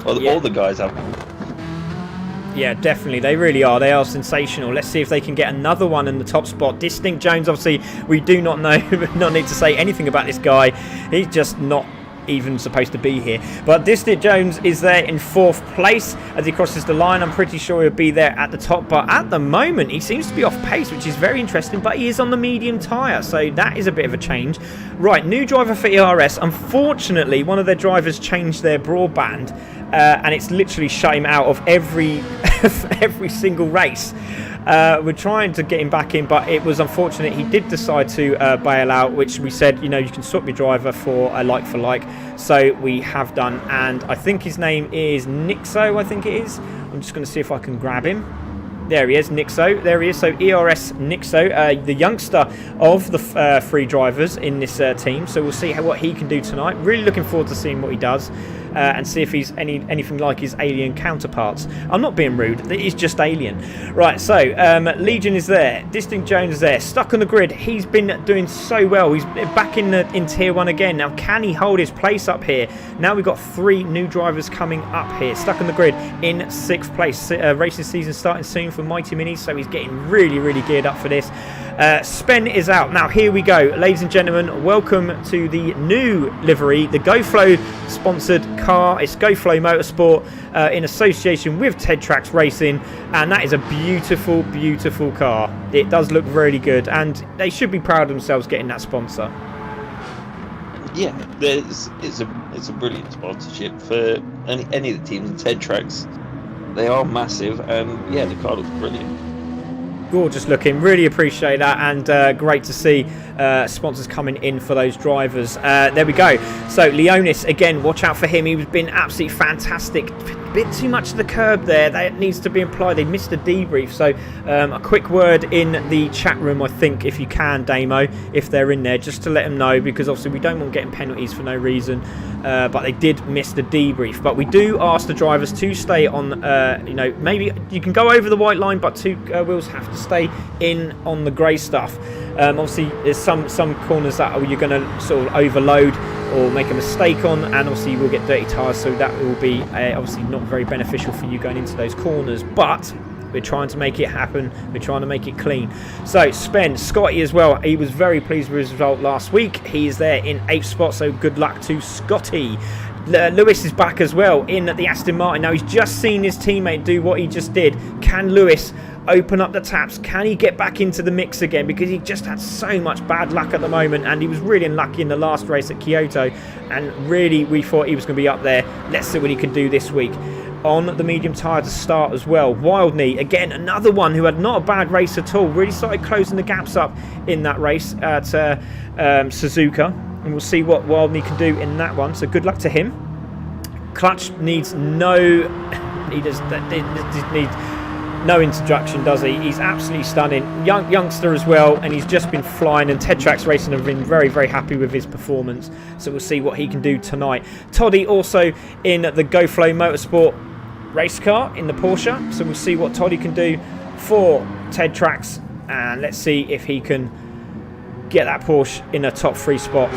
All the guys have. Yeah, definitely. They really are. They are sensational. Let's see if they can get another one in the top spot. Distinct Jones, obviously, we do not know, not need to say anything about this guy. He's just not even supposed to be here. But Distinct Jones is there in 4th place as he crosses the line. I'm pretty sure he'll be there at the top, but at the moment he seems to be off pace, which is very interesting, but he is on the medium tyre, so that is a bit of a change. Right, new driver for ERS. Unfortunately, one of their drivers changed their broadband, and it's literally shut him out of every single race. We're trying to get him back in, but it was unfortunate. He did decide to bail out, which we said, you know, you can swap your driver for a like for like. So we have done, and I think his name is Nixo, I think it is. I'm just going to see if I can grab him. There he is, Nixo. There he is. So ERS Nixo, the youngster of the 3 drivers in this team. So we'll see what he can do tonight. Really looking forward to seeing what he does. And see if he's anything like his alien counterparts. I'm not being rude, he's just alien. Right, so Legion is there, Distinct Jones is there, stuck on the grid. He's been doing so well. He's back in Tier 1 again. Now, can he hold his place up here? Now we've got 3 new drivers coming up here. Stuck on the grid in 6th place. Racing season starting soon for Mighty Minis, so he's getting really geared up for this. Spen is out. Now, here we go. Ladies and gentlemen, welcome to the new livery, the GoFlow sponsored car. It's GoFlow Motorsport in association with Ted Tracks Racing, and that is a beautiful car. It does look really good, and they should be proud of themselves getting that sponsor. Yeah, it's a brilliant sponsorship for any of the teams in Ted Tracks. They are massive, and yeah, the car looks brilliant. Gorgeous looking, really appreciate that, and great to see sponsors coming in for those drivers. There we go. So Leonis, again, watch out for him. He's been absolutely fantastic. A bit too much to the curb there. That needs to be implied. They missed a debrief. So a quick word in the chat room, I think, if you can, Damo, if they're in there, just to let them know, because obviously we don't want getting penalties for no reason. But they did miss the debrief. But we do ask the drivers to stay on, you know, maybe you can go over the white line, but 2 wheels have to stay in on the grey stuff. Obviously, there's some corners that you're going to sort of overload or make a mistake on, and obviously you will get dirty tyres, so that will be obviously not very beneficial for you going into those corners. But we're trying to make it happen. We're trying to make it clean. So Spen, Scotty as well. He was very pleased with his result last week. He is there in 8th spot, so good luck to Scotty. Lewis is back as well in the Aston Martin. Now, he's just seen his teammate do what he just did. Can Lewis open up the taps? Can he get back into the mix again? Because he just had so much bad luck at the moment, and he was really unlucky in the last race at Kyoto, and really we thought he was going to be up there. Let's see what he can do this week. On the medium tyre to start as well. Wildney, again, another one who had not a bad race at all. Really started closing the gaps up in that race at Suzuka. And we'll see what Wildney can do in that one. So good luck to him. Clutch needs no... He does need no introduction, does he? He's absolutely stunning. Youngster as well, and he's just been flying, and Ted Tracks Racing have been very happy with his performance. So we'll see what he can do tonight. Toddy also in the GoFlow Motorsport race car in the Porsche. So we'll see what Toddy can do for Ted Tracks, and let's see if he can get that Porsche in a top 3 spot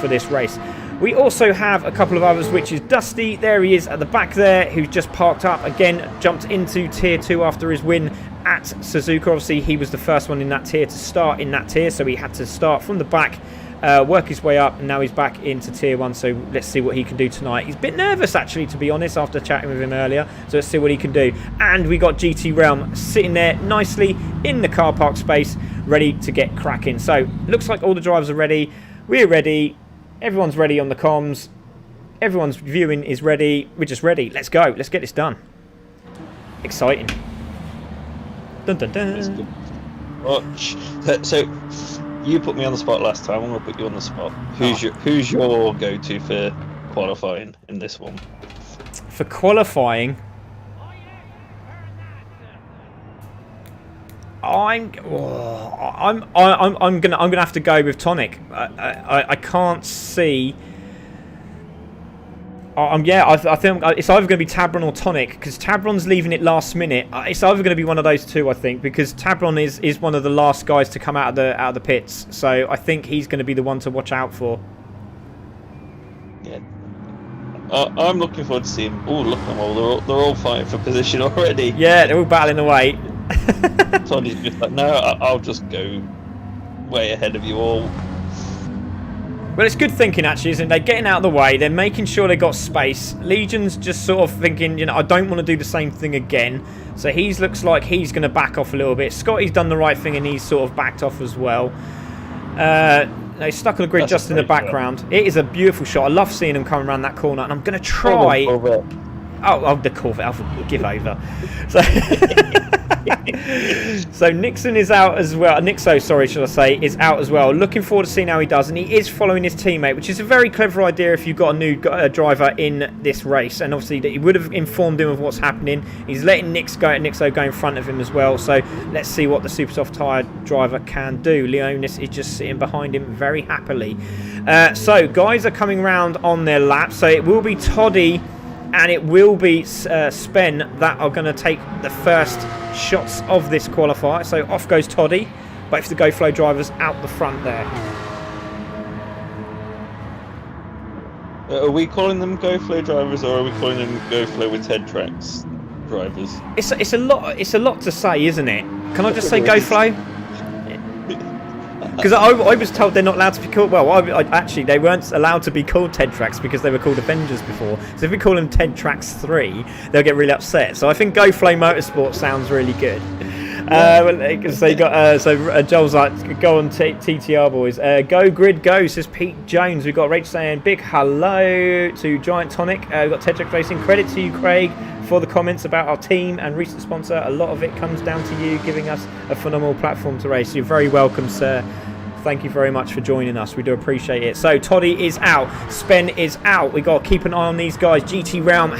for this race. We also have a couple of others, which is Dusty. There he is at the back there, who's just parked up. Again, jumped into Tier 2 after his win at Suzuka. Obviously, he was the first one in that tier to start in that tier, so he had to start from the back work his way up, and now he's back into Tier 1, so let's see what he can do tonight. He's a bit nervous, actually, to be honest, after chatting with him earlier, so let's see what he can do. And we got GT Realm sitting there nicely in the car park space, ready to get cracking. So, looks like all the drivers are ready, we're ready, everyone's ready on the comms, everyone's viewing is ready, we're just ready. Let's go, let's get this done. Exciting. Dun, dun, dun. Watch. So you put me on the spot last time. I'm gonna put you on the spot. Who's your go-to for qualifying in this one? For qualifying, I'm gonna have to go with Tonic. I can't see. I think it's either going to be Tabron or Tonic, because Tabron's leaving it last minute. It's either going to be one of those two, I think, because Tabron is one of the last guys to come out of the pits. So I think he's going to be the one to watch out for. Yeah, I'm looking forward to seeing. Oh, look at them all! They're all fighting for position already. Yeah, they're all battling away. Tony's just like, no, I'll just go way ahead of you all. Well, it's good thinking, actually, isn't it? They're getting out of the way. They're making sure they've got space. Legion's just sort of thinking, you know, I don't want to do the same thing again. So he looks like he's going to back off a little bit. Scotty's done the right thing and he's sort of backed off as well. They're stuck on the grid. That's just in the background. Shot. It is a beautiful shot. I love seeing them coming around that corner. And I'm going to try... Oh, the Corvette. I'll give over. So... So Nixon is out as well. Nixo, sorry, should I say, is out as well. Looking forward to seeing how he does, and he is following his teammate, which is a very clever idea if you've got a new driver in this race. And obviously, that he would have informed him of what's happening. He's letting Nixo go in front of him as well. So let's see what the super soft tyre driver can do. Leonis is just sitting behind him very happily. So guys are coming round on their lap. So it will be Toddy and it will be Spen that are going to take the first shots of this qualifier. So off goes Toddy, both of the GoFlow drivers out the front there. Are we calling them GoFlow drivers, or are we calling them GoFlow with Ted Tracks drivers? It's a lot to say, isn't it? Can I just say GoFlow? Because I was told they're not allowed to be called... Well, actually, they weren't allowed to be called Ted Tracks because they were called Avengers before. So if we call them Ted Tracks 3, they'll get really upset. So I think GoFlow Motorsport sounds really good. Joel's like, go on TTR boys. Go Grid Go, says Pete Jones. We've got Rach saying big hello to Giant Tonic. We've got Ted Tracks Racing. Credit to you, Craig, for the comments about our team and recent sponsor. A lot of it comes down to you giving us a phenomenal platform to race. You're very welcome, sir. Thank you very much for joining us. We do appreciate it. So Toddy is out. Spen is out. We got to keep an eye on these guys. GT Realm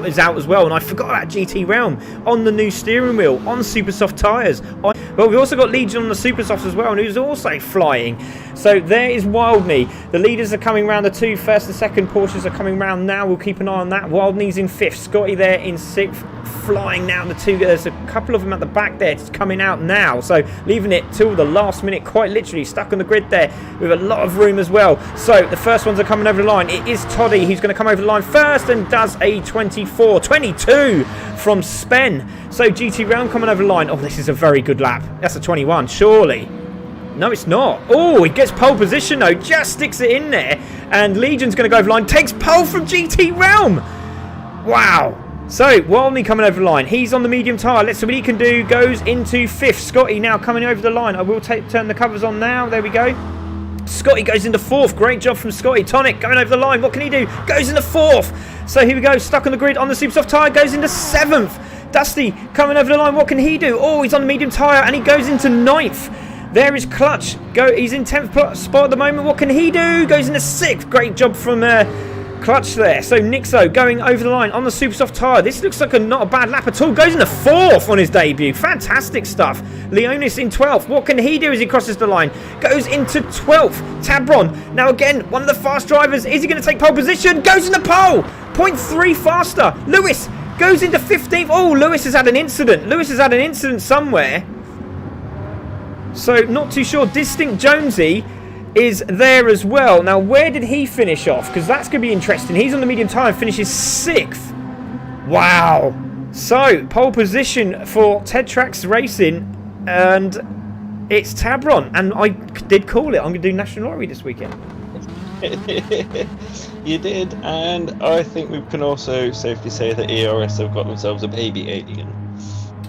is out as well. And I forgot about GT Realm on the new steering wheel, on super soft tyres. Well, we also got Legion on the super softs as well, and who's also flying. So there is Wildney. The leaders are coming round. The two first and second Porsches are coming round now. We'll keep an eye on that. Wildney's in fifth. Scotty there in sixth. Flying now. There's a couple of them at the back there. It's coming out now. So leaving it till the last minute, quite literally stuck on the grid there with a lot of room as well. So the first ones are coming over the line. It is Toddy who's going to come over the line first and does a 22 from Spen. So GT Realm coming over the line. Oh, this is a very good lap. That's a 21, surely. No, it's not. Oh, he gets pole position though. Just sticks it in there. And Legion's going to go over the line. Takes pole from GT Realm. Wow. So, Wildney coming over the line. He's on the medium tyre. Let's see what he can do. Goes into fifth. Scotty now coming over the line. I will turn the covers on now. There we go. Scotty goes into fourth. Great job from Scotty. Tonic going over the line. What can he do? Goes into fourth. So here we go. Stuck on the grid on the super soft tyre. Goes into seventh. Dusty coming over the line. What can he do? Oh, he's on the medium tyre and he goes into ninth. There is Clutch. He's in 10th spot at the moment. What can he do? Goes into sixth. Great job from... Clutch there. So Nixo going over the line on the super soft tyre. This looks like not a bad lap at all. Goes into fourth on his debut. Fantastic stuff. Leonis in 12th. What can he do as he crosses the line? Goes into 12th. Tabron. Now again, one of the fast drivers. Is he going to take pole position? Goes into pole. 0.3 faster. Lewis goes into 15th. Oh, Lewis has had an incident. Somewhere. So not too sure. Distinct Jonesy is there as well. Now, where did he finish off? Because that's going to be interesting. He's on the medium tyre and finishes 6th. Wow. So, pole position for Ted Tracks Racing. And It's Tabron, and I did call it. I'm going to do National Lottery this weekend. You did, and I think we can also safely say that ERS have got themselves a baby alien.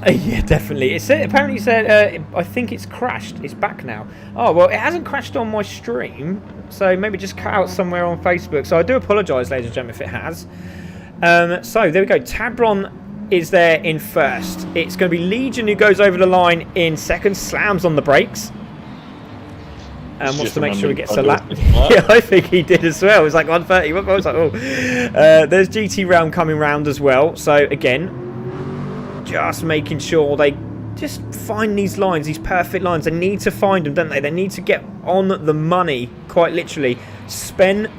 Yeah, definitely. Apparently it said, I think it's crashed. It's back now. Oh, well, it hasn't crashed on my stream, so maybe just cut out somewhere on Facebook. So I do apologise, ladies and gentlemen, if it has. So there we go. Tabron is there in first. It's going to be Legion who goes over the line in second, slams on the brakes. And wants to make sure he gets a lap. Yeah, I think he did as well. It was like 130. I was like, oh. There's GT Realm coming round as well. So again, just making sure they just find these lines, these perfect lines. They need to find them, don't they? They need to get on the money, quite literally. Spen,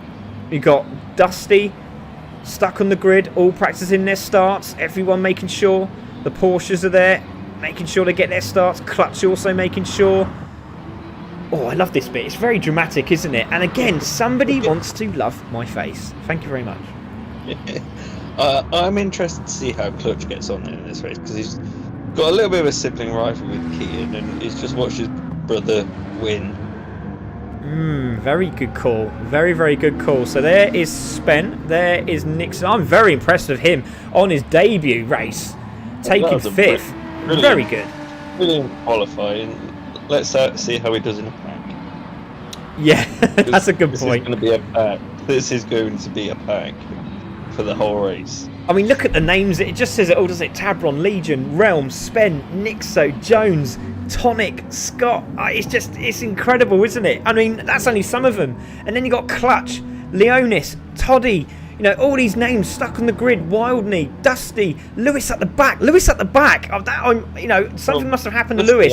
you got Dusty, stuck on the grid, all practicing their starts. Everyone making sure the Porsches are there, making sure they get their starts. Clutch also making sure. Oh, I love this bit. It's very dramatic, isn't it? And again, somebody wants to love my face. Thank you very much. I'm interested to see how Clutch gets on in this race, because he's got a little bit of a sibling rivalry with Keaton, and he's just watched his brother win. Very good call. Very, very good call. So there is Spen. There is Nixon. I'm very impressed with him on his debut race, taking fifth. Very good. Brilliant qualifying. Let's see how he does in a pack. Yeah, that's a good point. This is going to be a pack for the whole race. I mean, look at the names. It just says it all, does it? Tabron, Legion, Realm, Spen, Nixo, Jones, Tonic, Scott. It's incredible, isn't it? I mean, that's only some of them. And then you got Clutch, Leonis, Toddy. You know, all these names stuck on the grid. Wildney, Dusty, Lewis at the back. Something must have happened to Lewis.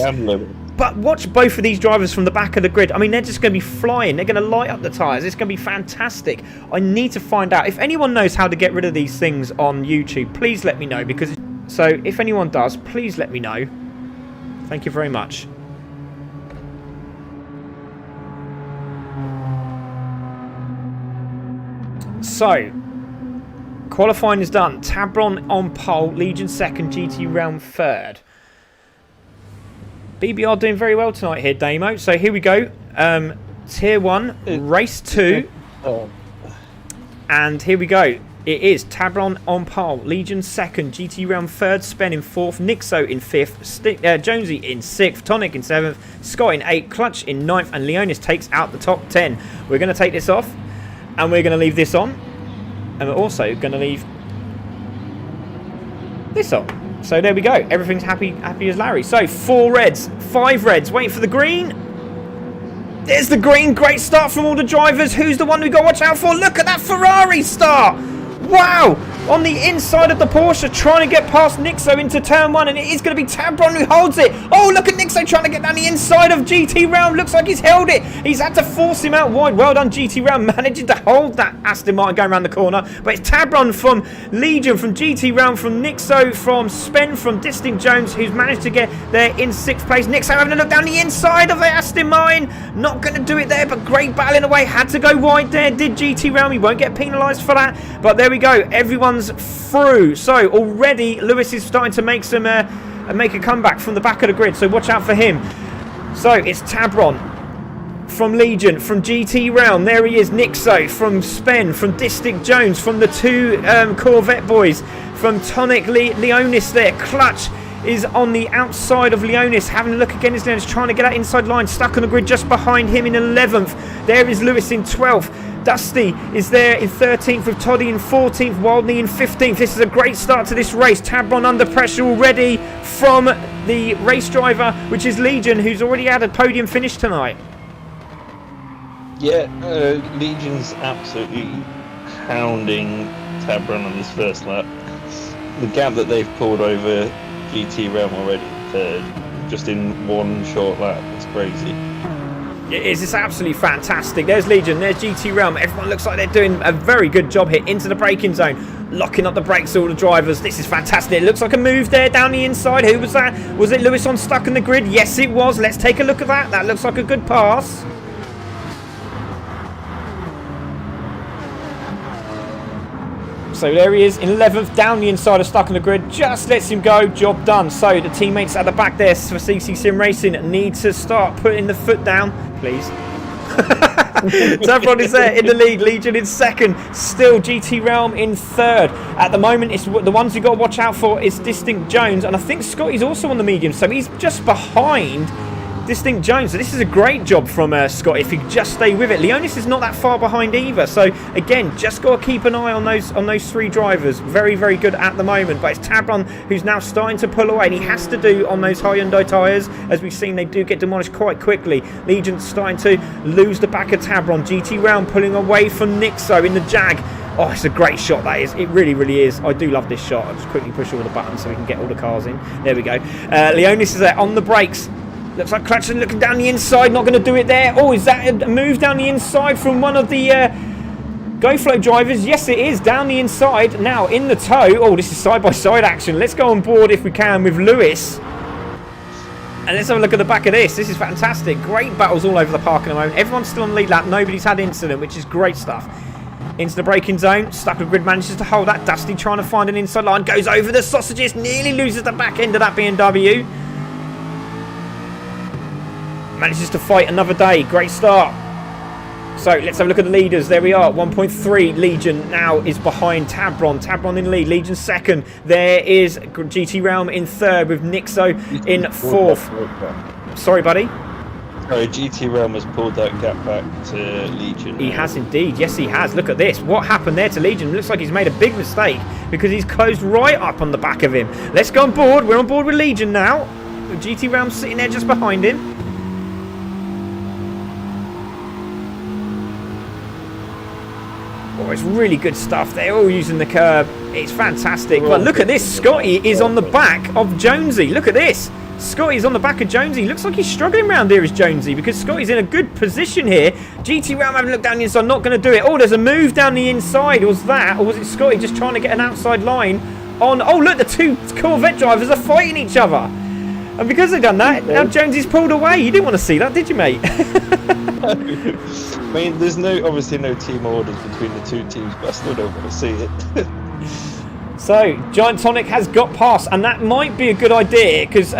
But watch both of these drivers from the back of the grid. I mean, they're just going to be flying. They're going to light up the tyres. It's going to be fantastic. I need to find out. If anyone knows how to get rid of these things on YouTube, please let me know. So if anyone does, please let me know. Thank you very much. So, qualifying is done. Tabron on pole, Legion second, GT Realm third. BBR doing very well tonight here, Damo. So here we go. Tier 1, Race 2. And here we go. It is Tabron on pole, Legion second, GT Realm third, Spen in fourth, Nixo in fifth, Jonesy in sixth, Tonic in seventh, Scott in eighth, Clutch in ninth, and Leonis takes out the top 10. We're going to take this off, and we're going to leave this on, and we're also going to leave this on. So there we go. Everything's happy as Larry. So 4 reds, 5 reds. Waiting for the green. There's the green. Great start from all the drivers. Who's the one we got to watch out for? Look at that Ferrari start. Wow. On the inside of the Porsche, trying to get past Nixo into turn 1, and it is going to be Tabron who holds it. Oh, look at Nixo trying to get down the inside of GT Realm. Looks like he's held it. He's had to force him out wide. Well done, GT Realm, managing to hold that Aston Martin going around the corner. But it's Tabron from Legion, from GT Realm, from Nixo, from Spen, from Distinct Jones, who's managed to get there in 6th place. Nixo having a look down the inside of the Aston Martin. Not going to do it there, but great battling away. Had to go wide there, did GT Realm. He won't get penalised for that. But there we go. Everyone's through. So already Lewis is starting to make a comeback from the back of the grid, so watch out for him. So it's Tabron from Legion, from GT Realm, there he is, Nixo from Spen, from Distinct Jones, from the 2 Corvette boys, from Tonic, Leonis there. Clutch is on the outside of Leonis, having a look again as Leonis trying to get that inside line, stuck on the grid just behind him in 11th. There is Lewis in 12th. Dusty is there in 13th, with Toddy in 14th, Wildney in 15th. This is a great start to this race. Tabron under pressure already from the race driver, which is Legion, who's already had a podium finish tonight. Yeah, Legion's absolutely hounding Tabron on his first lap. The gap that they've pulled over GT Realm already in third, just in one short lap, it's crazy. It is. It's absolutely fantastic. There's Legion, there's GT Realm. Everyone looks like they're doing a very good job here into the braking zone, locking up the brakes, all the drivers. This is fantastic. It looks like a move there down the inside. Who was that? Was it Lewis on stuck in the grid? Yes, it was. Let's take a look at that. That looks like a good pass. So there he is in 11th, down the inside of Stuck on the Grid, just lets him go, job done. So the teammates at the back there for CC Sim Racing need to start putting the foot down, please. Tabron is there in the lead, Legion in second, still GT Realm in third. At the moment, it's the ones you've got to watch out for is Distinct Jones, and I think Scotty's also on the medium, so he's just behind Distinct Jones. So this is a great job from Scott if he could just stay with it. Leonis is not that far behind either, so again, just got to keep an eye on those three drivers. Very, very good at the moment, but it's Tabron who's now starting to pull away, and he has to do on those Hyundai tyres. As we've seen, they do get demolished quite quickly. Legion's starting to lose the back of Tabron. GT Round pulling away from Nixo in the Jag. Oh, it's a great shot, that is. It really, really is. I do love this shot. I'll just quickly push all the buttons so we can get all the cars in. There we go. Leonis is there on the brakes. Looks like Clutchland looking down the inside, not going to do it there. Oh, is that a move down the inside from one of the GoFlow drivers? Yes, it is, down the inside. Now, in the tow. Oh, this is side-by-side action. Let's go on board, if we can, with Lewis. And let's have a look at the back of this. This is fantastic. Great battles all over the park at the moment. Everyone's still on the lead lap. Nobody's had incident, which is great stuff. Into the braking zone. Stuck with Grid manages to hold that. Dusty trying to find an inside line. Goes over the sausages. Nearly loses the back end of that BMW. Manages to fight another day. Great start. So let's have a look at the leaders. There we are. 1.3. Legion now is behind Tabron. Tabron in lead. Legion second. There is GT Realm in third with Nixo in fourth. Sorry, buddy. Sorry, GT Realm has pulled that gap back to Legion. He has indeed. Yes, he has. Look at this. What happened there to Legion? Looks like he's made a big mistake because he's closed right up on the back of him. Let's go on board. We're on board with Legion now. GT Realm sitting there just behind him. Oh, it's really good stuff. They're all using the curb. It's fantastic. But look at this. Scotty is on the back of Jonesy. Look at this. Scotty's on the back of Jonesy. Looks like he's struggling around here as Jonesy because Scotty's in a good position here. GT Realm having a look down the inside. Not going to do it. Oh, there's a move down the inside. Was that? Or was it Scotty just trying to get an outside line on? Oh, look. The two Corvette drivers are fighting each other. And because they've done that, now Jonesy's pulled away. You didn't want to see that, did you, mate? I mean, there's obviously no team orders between the two teams, but I still don't want to see it. So, Giant Tonic has got past, and that might be a good idea because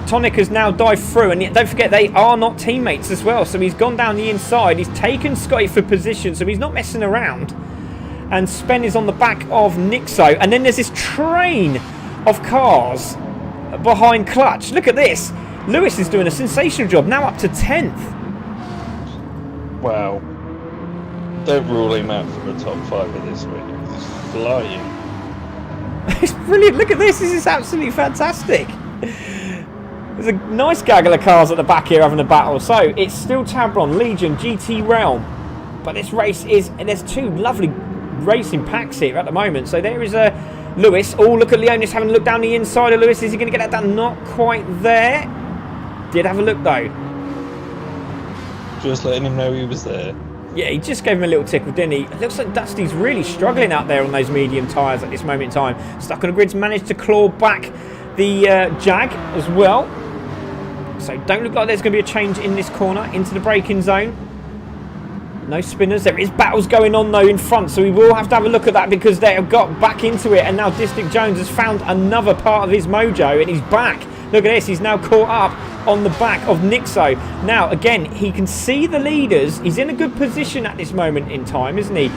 Tonic has now dived through, and don't forget they are not teammates as well. So he's gone down the inside, he's taken Scotty for position, so he's not messing around. And Spen is on the back of Nixo, and then there's this train of cars behind Clutch. Look at this. Lewis is doing a sensational job, now up to 10th. Wow. Don't rule him out for the top 5 of this week. He's flying. It's brilliant. Look at this. This is absolutely fantastic. There's a nice gaggle of cars at the back here having a battle. So it's still Tabron, Legion, GT Realm. But this race is... There's two lovely racing packs here at the moment. So there is a Lewis. Oh, look at Leonis having a look down the inside of Lewis. Is he going to get that done? Not quite there. Did have a look though. Just letting him know he was there. Yeah, he just gave him a little tickle, didn't he? It looks like Dusty's really struggling out there on those medium tyres at this moment in time. Stuck on the Grid's managed to claw back the Jag as well. So don't look like there's going to be a change in this corner into the braking zone. No spinners. There is battles going on though in front, so we will have to have a look at that because they have got back into it, and now Distinct Jones has found another part of his mojo and he's back. Look at this, he's now caught up on the back of Nixo. Now, again, he can see the leaders. He's in a good position at this moment in time, isn't he?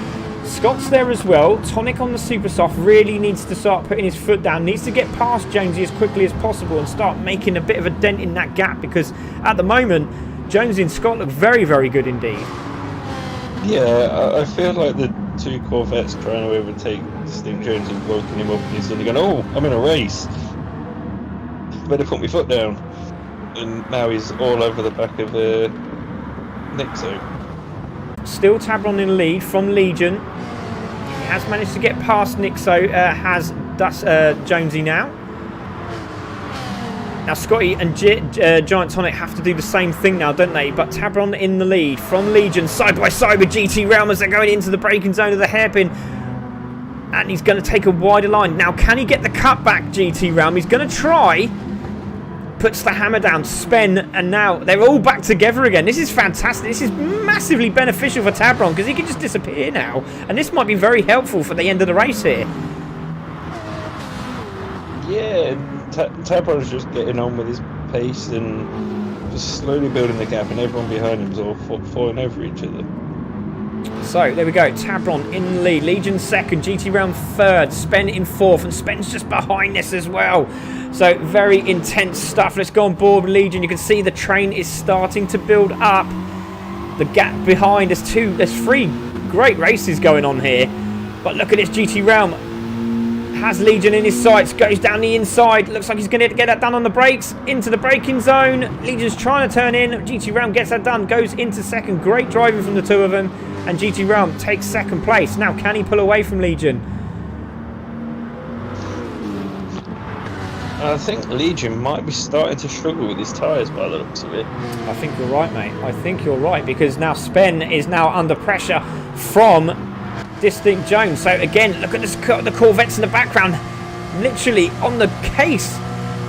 Scott's there as well. Tonic on the super soft really needs to start putting his foot down. Needs to get past Jonesy as quickly as possible and start making a bit of a dent in that gap because at the moment, Jonesy and Scott look very, very good indeed. Yeah, I feel like the two Corvettes trying to overtake Steve Jones and woken him up and he's suddenly going, oh, I'm in a race. Better put my foot down. And now he's all over the back of Nixo. Still Tabron in lead from Legion. He has managed to get past Nixo, has Jonesy now. Now Scotty and Giant Tonic have to do the same thing now, don't they? But Tabron in the lead from Legion, side by side with GT Realm as they're going into the braking zone of the hairpin. And he's going to take a wider line. Now, can he get the cut back, GT Realm? He's going to try puts the hammer down. Spen, and now they're all back together again. This is fantastic. This is massively beneficial for Tabron because he can just disappear now. And this might be very helpful for the end of the race here. Yeah, Tabron's just getting on with his pace and just slowly building the gap, and everyone behind him is all falling over each other. So there we go. Tabron in the lead. Legion second. GT Round third. Spen in fourth, and Spen's just behind this as well. So very intense stuff. Let's go on board with Legion. You can see the train is starting to build up. The gap behind. There's three great races going on here. But look at this GT Realm. Has Legion in his sights, goes down the inside. Looks like he's going to get that done on the brakes. Into the braking zone. Legion's trying to turn in. GT Realm gets that done. Goes into second. Great driving from the two of them. And GT Realm takes second place. Now, can he pull away from Legion? I think Legion might be starting to struggle with his tyres by the looks of it. I think you're right, mate. I think you're right. Because now Spen is now under pressure from Distinct Jones. So again, look at this, the Corvettes in the background, literally on the case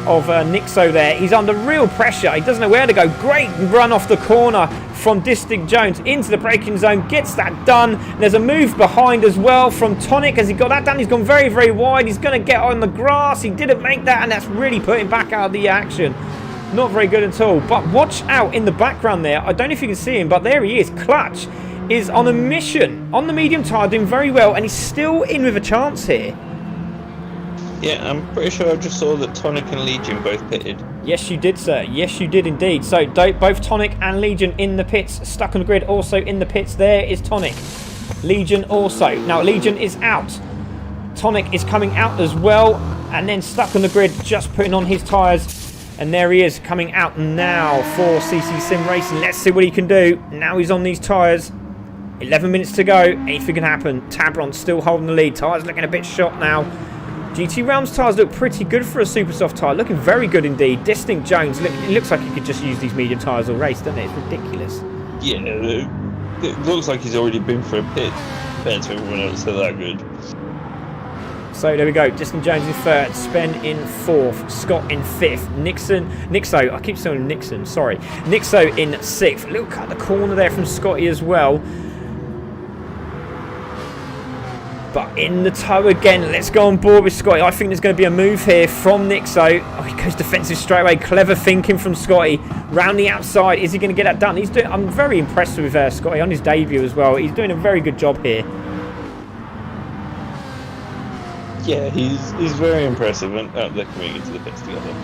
of Nixo there. He's under real pressure. He doesn't know where to go. Great run off the corner from Distinct Jones into the braking zone. Gets that done. There's a move behind as well from Tonic. As he got that done, he's gone very, very wide. He's going to get on the grass. He didn't make that, and that's really put him back out of the action. Not very good at all. But watch out in the background there. I don't know if you can see him, but there he is. Clutch is on a mission on the medium tyre, doing very well, and he's still in with a chance here. Yeah, I'm pretty sure I just saw that Tonic and Legion both pitted. Yes, you did, sir. Yes, you did indeed. So both Tonic and Legion in the pits. Stuck on the grid also in the pits. There is Tonic. Legion also. Now, Legion is out. Tonic is coming out as well, and then stuck on the grid, just putting on his tyres. And there he is, coming out now for CC Sim Racing. Let's see what he can do. Now he's on these tyres. 11 minutes to go. Anything can happen. Tabron still holding the lead. Tyres looking a bit shot now. GT Realm's tyres look pretty good for a super soft tyre. Looking very good indeed. Distinct Jones, it looks like he could just use these medium tyres all race, doesn't it? It's ridiculous. Yeah, it looks like he's already been for a pit compared to everyone else. They're that good. So there we go. Distant Jones in third, Spen in fourth, Scott in fifth, Nixo, I keep saying Nixon, sorry. Nixo in sixth. Little cut the corner there from Scotty as well. But in the tow again. Let's go on board with Scotty. I think there's going to be a move here from Nixo. Oh, he goes defensive straight away. Clever thinking from Scotty. Round the outside. Is he going to get that done? I'm very impressed with Scotty on his debut as well. He's doing a very good job here. Yeah, he's very impressive, and they're coming into the pits together.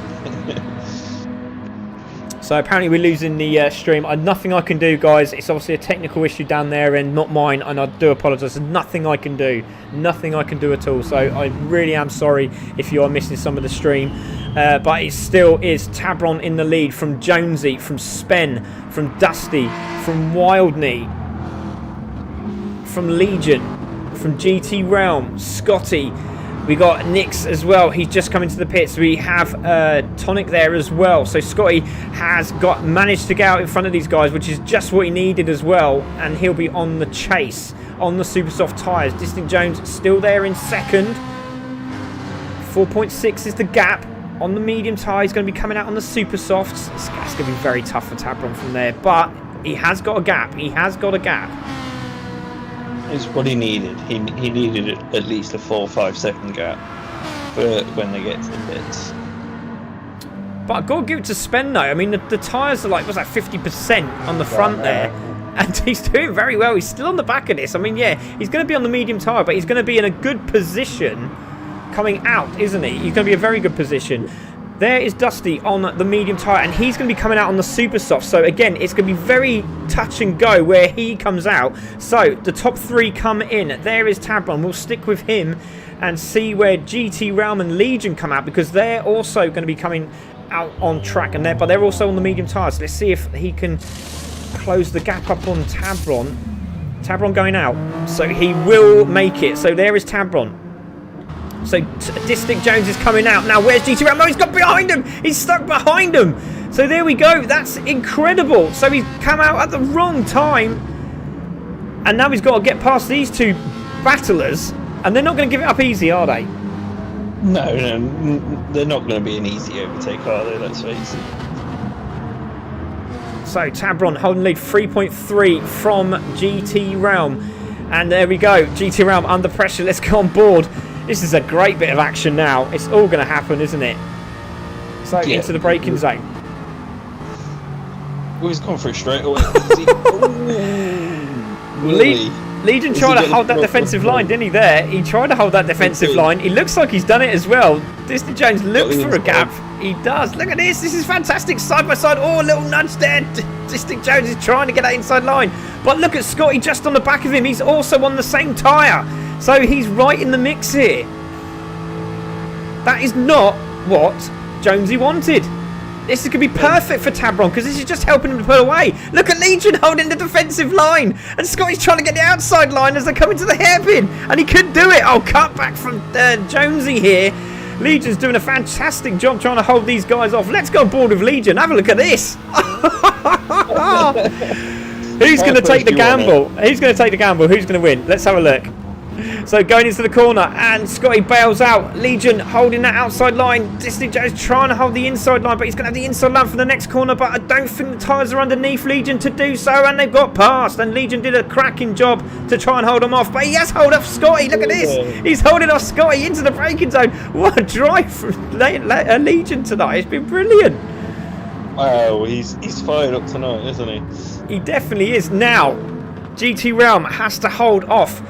So apparently we're losing the stream. Nothing I can do, guys. It's obviously a technical issue down there and not mine, and I do apologise. There's nothing I can do. Nothing I can do at all. So I really am sorry if you are missing some of the stream. But it still is Tabron in the lead from Jonesy, from Spen, from Dusty, from Wildney, from Legion, from GT Realm, Scotty. We got Nix as well. He's just come into the pits. We have Tonic there as well. So Scotty has managed to get out in front of these guys, which is just what he needed as well. And he'll be on the chase on the super soft tyres. Distant Jones still there in second. 4.6 is the gap on the medium tyre. He's going to be coming out on the super softs. It's going to be very tough for Tabron from there. But he has got a gap. He has got a gap. Is what he needed. He needed at least a 4 or 5 second gap for when they get to the pits. But I've got to give it to Spen though. I mean, the tyres are like, what's that, 50% on the front there. And he's doing very well. He's still on the back of this. I mean, yeah, he's going to be on the medium tyre, but he's going to be in a good position coming out, isn't he? He's going to be in a very good position. There is Dusty on the medium tyre, and he's going to be coming out on the super soft. So again, it's going to be very touch and go where he comes out. So the top 3 come in. There is Tabron. We'll stick with him and see where GT Realm and Legion come out, because they're also going to be coming out on track, and but they're also on the medium tyres. Let's see if he can close the gap up on Tabron. Tabron going out, so he will make it. So there is Tabron. So Distinct Jones is coming out. Now where's GT Realm? Oh, he's got behind him. He's stuck behind him. So there we go. That's incredible. So he's come out at the wrong time. And now he's got to get past these two battlers. And they're not going to give it up easy, are they? No, they're not going to be an easy overtake, are they? Let's face it. So Tabron holding lead 3.3 from GT Realm. And there we go, GT Realm under pressure. Let's go on board. This is a great bit of action now. It's all going to happen, isn't it? So into the braking zone. Oh, he's gone for it straight away. Legion tried to hold that defensive line, didn't he, there? He tried to hold that defensive line. He looks like he's done it as well. Disney Jones looks for a gap. He does. Look at this. This is fantastic. Side by side. Oh, a little nudge there. Disney Jones is trying to get that inside line. But look at Scotty just on the back of him. He's also on the same tyre. So he's right in the mix here. That is not what Jonesy wanted. This is going to be perfect for Tabron because this is just helping him to pull away. Look at Legion holding the defensive line. And Scotty's trying to get the outside line as they come into the hairpin. And he could do it. Oh, cut back from Jonesy here. Legion's doing a fantastic job trying to hold these guys off. Let's go on board with Legion. Have a look at this. Who's going to take the gamble? Who's going to take the gamble? Who's going to win? Let's have a look. So going into the corner and Scotty bails out. Legion holding that outside line. Disney Jones trying to hold the inside line, but he's going to have the inside line for the next corner, but I don't think the tyres are underneath Legion to do so, and they've got past, and Legion did a cracking job to try and hold them off, but he has held off Scotty. Look at this. He's holding off Scotty into the braking zone. What a drive from Legion tonight. It's been brilliant. Wow, he's fired up tonight, isn't he? He definitely is. Now, GT Realm has to hold off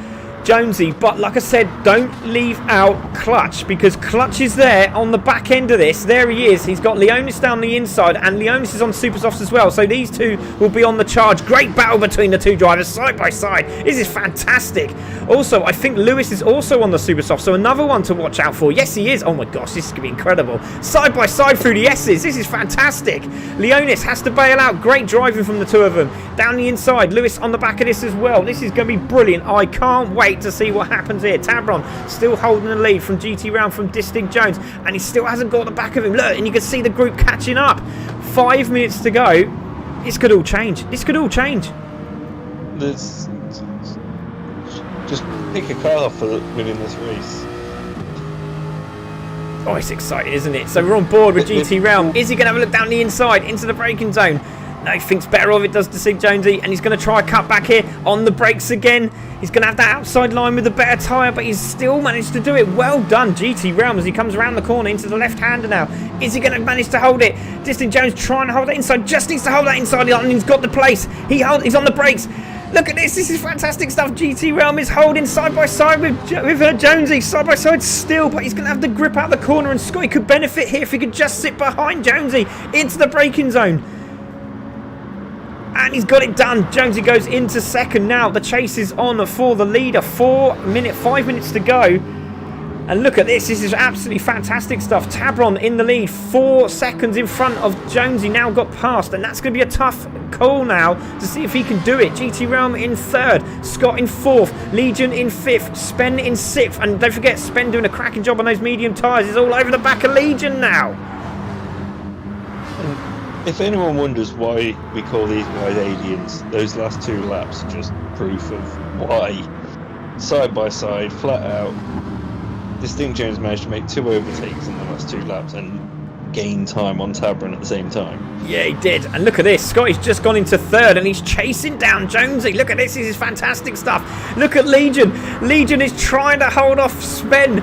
Jonesy, but like I said, don't leave out Clutch, because Clutch is there on the back end of this. There he is. He's got Leonis down the inside, and Leonis is on super softs as well, so these two will be on the charge. Great battle between the two drivers side by side. This is fantastic. Also, I think Lewis is also on the super soft, so another one to watch out for. Yes, he is. Oh my gosh, this is going to be incredible. Side by side through the S's. This is fantastic. Leonis has to bail out. Great driving from the two of them. Down the inside, Lewis on the back of this as well. This is going to be brilliant. I can't wait to see what happens here. Tabron still holding the lead from GT Round from Distinct Jones, and he still hasn't got the back of him. Look, and you can see the group catching up. 5 minutes to go. This could all change. This could all change. Just pick a car for winning this race. Oh, it's exciting, isn't it? So we're on board with GT Realm. Is he going to have a look down the inside into the braking zone? No, he thinks better of it, does Disig Jonesy, and he's going to try a cut back here on the brakes again. He's going to have that outside line with the better tyre, but he's still managed to do it. Well done, GT Realm, as he comes around the corner into the left-hander now. Is he going to manage to hold it? Distinct Jones trying to hold that inside, just needs to hold that inside line, and he's got the place. He's on the brakes. Look at this. This is fantastic stuff. GT Realm is holding side by side with Jonesy. Side by side still, but he's going to have the grip out the corner, and Scotty could benefit here if he could just sit behind Jonesy into the braking zone. And he's got it done. Jonesy goes into second now. The chase is on for the leader. 5 minutes to go. And look at this. This is absolutely fantastic stuff. Tabron in the lead. 4 seconds in front of Jonesy. Now got past. And that's going to be a tough call now to see if he can do it. GT Realm in third. Scott in fourth. Legion in fifth. Spen in sixth. And don't forget, Spen doing a cracking job on those medium tyres. He's all over the back of Legion now. If anyone wonders why we call these guys aliens, those last 2 laps are just proof of why. Side by side, flat out. Distinct Jones managed to make 2 overtakes in the last 2 laps and gain time on Tabron at the same time. Yeah, he did. And look at this. Scotty's just gone into third and he's chasing down Jonesy. Look at this. This is fantastic stuff. Look at Legion. Legion is trying to hold off Spen.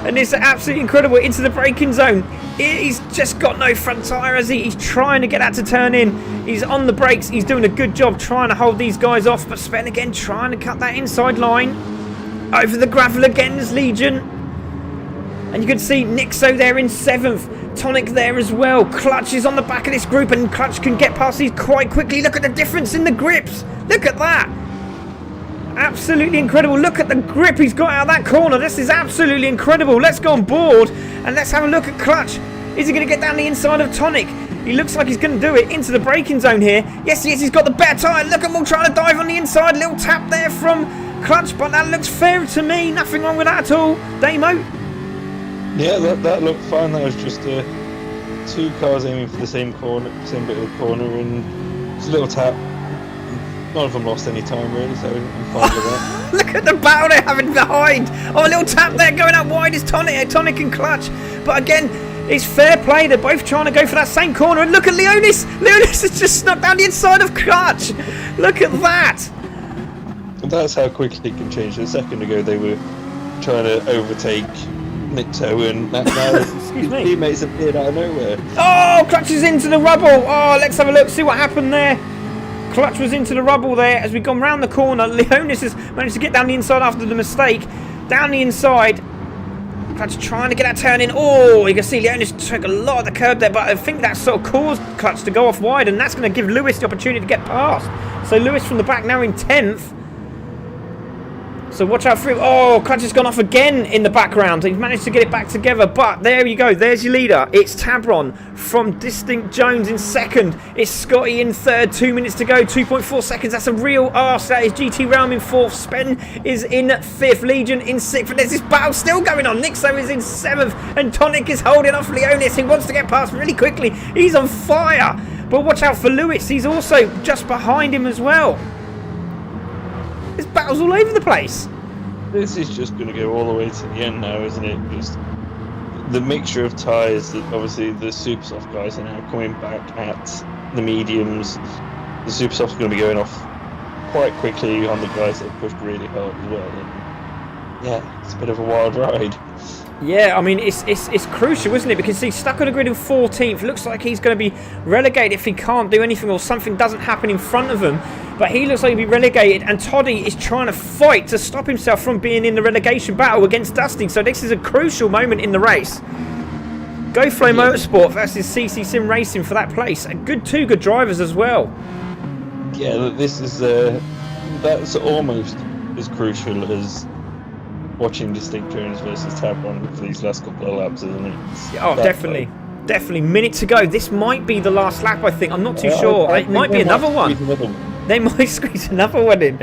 And it's absolutely incredible into the braking zone. He's just got no front tyre, has he? He's trying to get that to turn in. He's on the brakes. He's doing a good job trying to hold these guys off. But Spen again trying to cut that inside line. Over the gravel again is Legion. And you can see Nixo there in 7th. Tonic there as well. Clutch is on the back of this group, and Clutch can get past these quite quickly. Look at the difference in the grips. Look at that. Absolutely incredible. Look at the grip he's got out of that corner. This is absolutely incredible. Let's go on board and let's have a look at Clutch. Is he going to get down the inside of Tonic? He looks like he's going to do it into the braking zone here. Yes, he is. He's got the better tyre. Look at him all trying to dive on the inside. Little tap there from Clutch, but that looks fair to me. Nothing wrong with that at all. Damo? Yeah, that looked fine. That was just 2 cars aiming for the same corner, same bit of the corner, and it's a little tap. none of them lost any time really, so I'm fine with that. Look at the battle they're having behind. Oh, a little tap there going out wide is Tonic and Clutch. But again, it's fair play. They're both trying to go for that same corner. And look at Leonis. Leonis has just snuck down the inside of Clutch. Look at that. And that's how quickly it can change. A second ago they were trying to overtake Nitto, and now Excuse me. teammates appeared out of nowhere. Oh, Clutch is into the rubble. Oh, let's have a look, see what happened there. Clutch was into the rubble there as we've gone round the corner. Leonis has managed to get down the inside after the mistake. Down the inside. Clutch trying to get that turn in. Oh, you can see Leonis took a lot of the curb there, but I think that sort of caused Clutch to go off wide, and that's going to give Lewis the opportunity to get past. So Lewis from the back now in 10th. So watch out for him. Oh, Clutch has gone off again in the background. He's managed to get it back together, but there you go. There's your leader. It's Tabron from Distinct Jones in second. It's Scotty in third. 2 minutes to go. 2.4 seconds. That's a real arse. That is GT Realm in fourth. Spen is in fifth. Legion in sixth. But there's this battle still going on. Nixo is in seventh, and Tonic is holding off Leonis. He wants to get past really quickly. He's on fire. But watch out for Lewis. He's also just behind him as well. This battle's all over the place. This is just going to go all the way to the end now, isn't it? Just the mixture of tyres that obviously the super soft guys are now coming back at the mediums. The super soft's going to be going off quite quickly on the guys that have pushed really hard as well. And yeah, it's a bit of a wild ride. Yeah, I mean, it's crucial, isn't it? Because he's stuck on a grid in 14th. Looks like he's going to be relegated if he can't do anything or something doesn't happen in front of him. But he looks like he'll be relegated, and Toddy is trying to fight to stop himself from being in the relegation battle against Dusty. So this is a crucial moment in the race. GoFlow Motorsport versus CC Sim Racing for that place. And two good drivers as well. Yeah, this is that's almost as crucial as watching Distinct Jones versus Tabron for these last couple of laps, isn't it? Oh, definitely. Definitely. Minute to go. This might be the last lap, I think. I'm not too sure. It might be another one. They might squeeze another one in.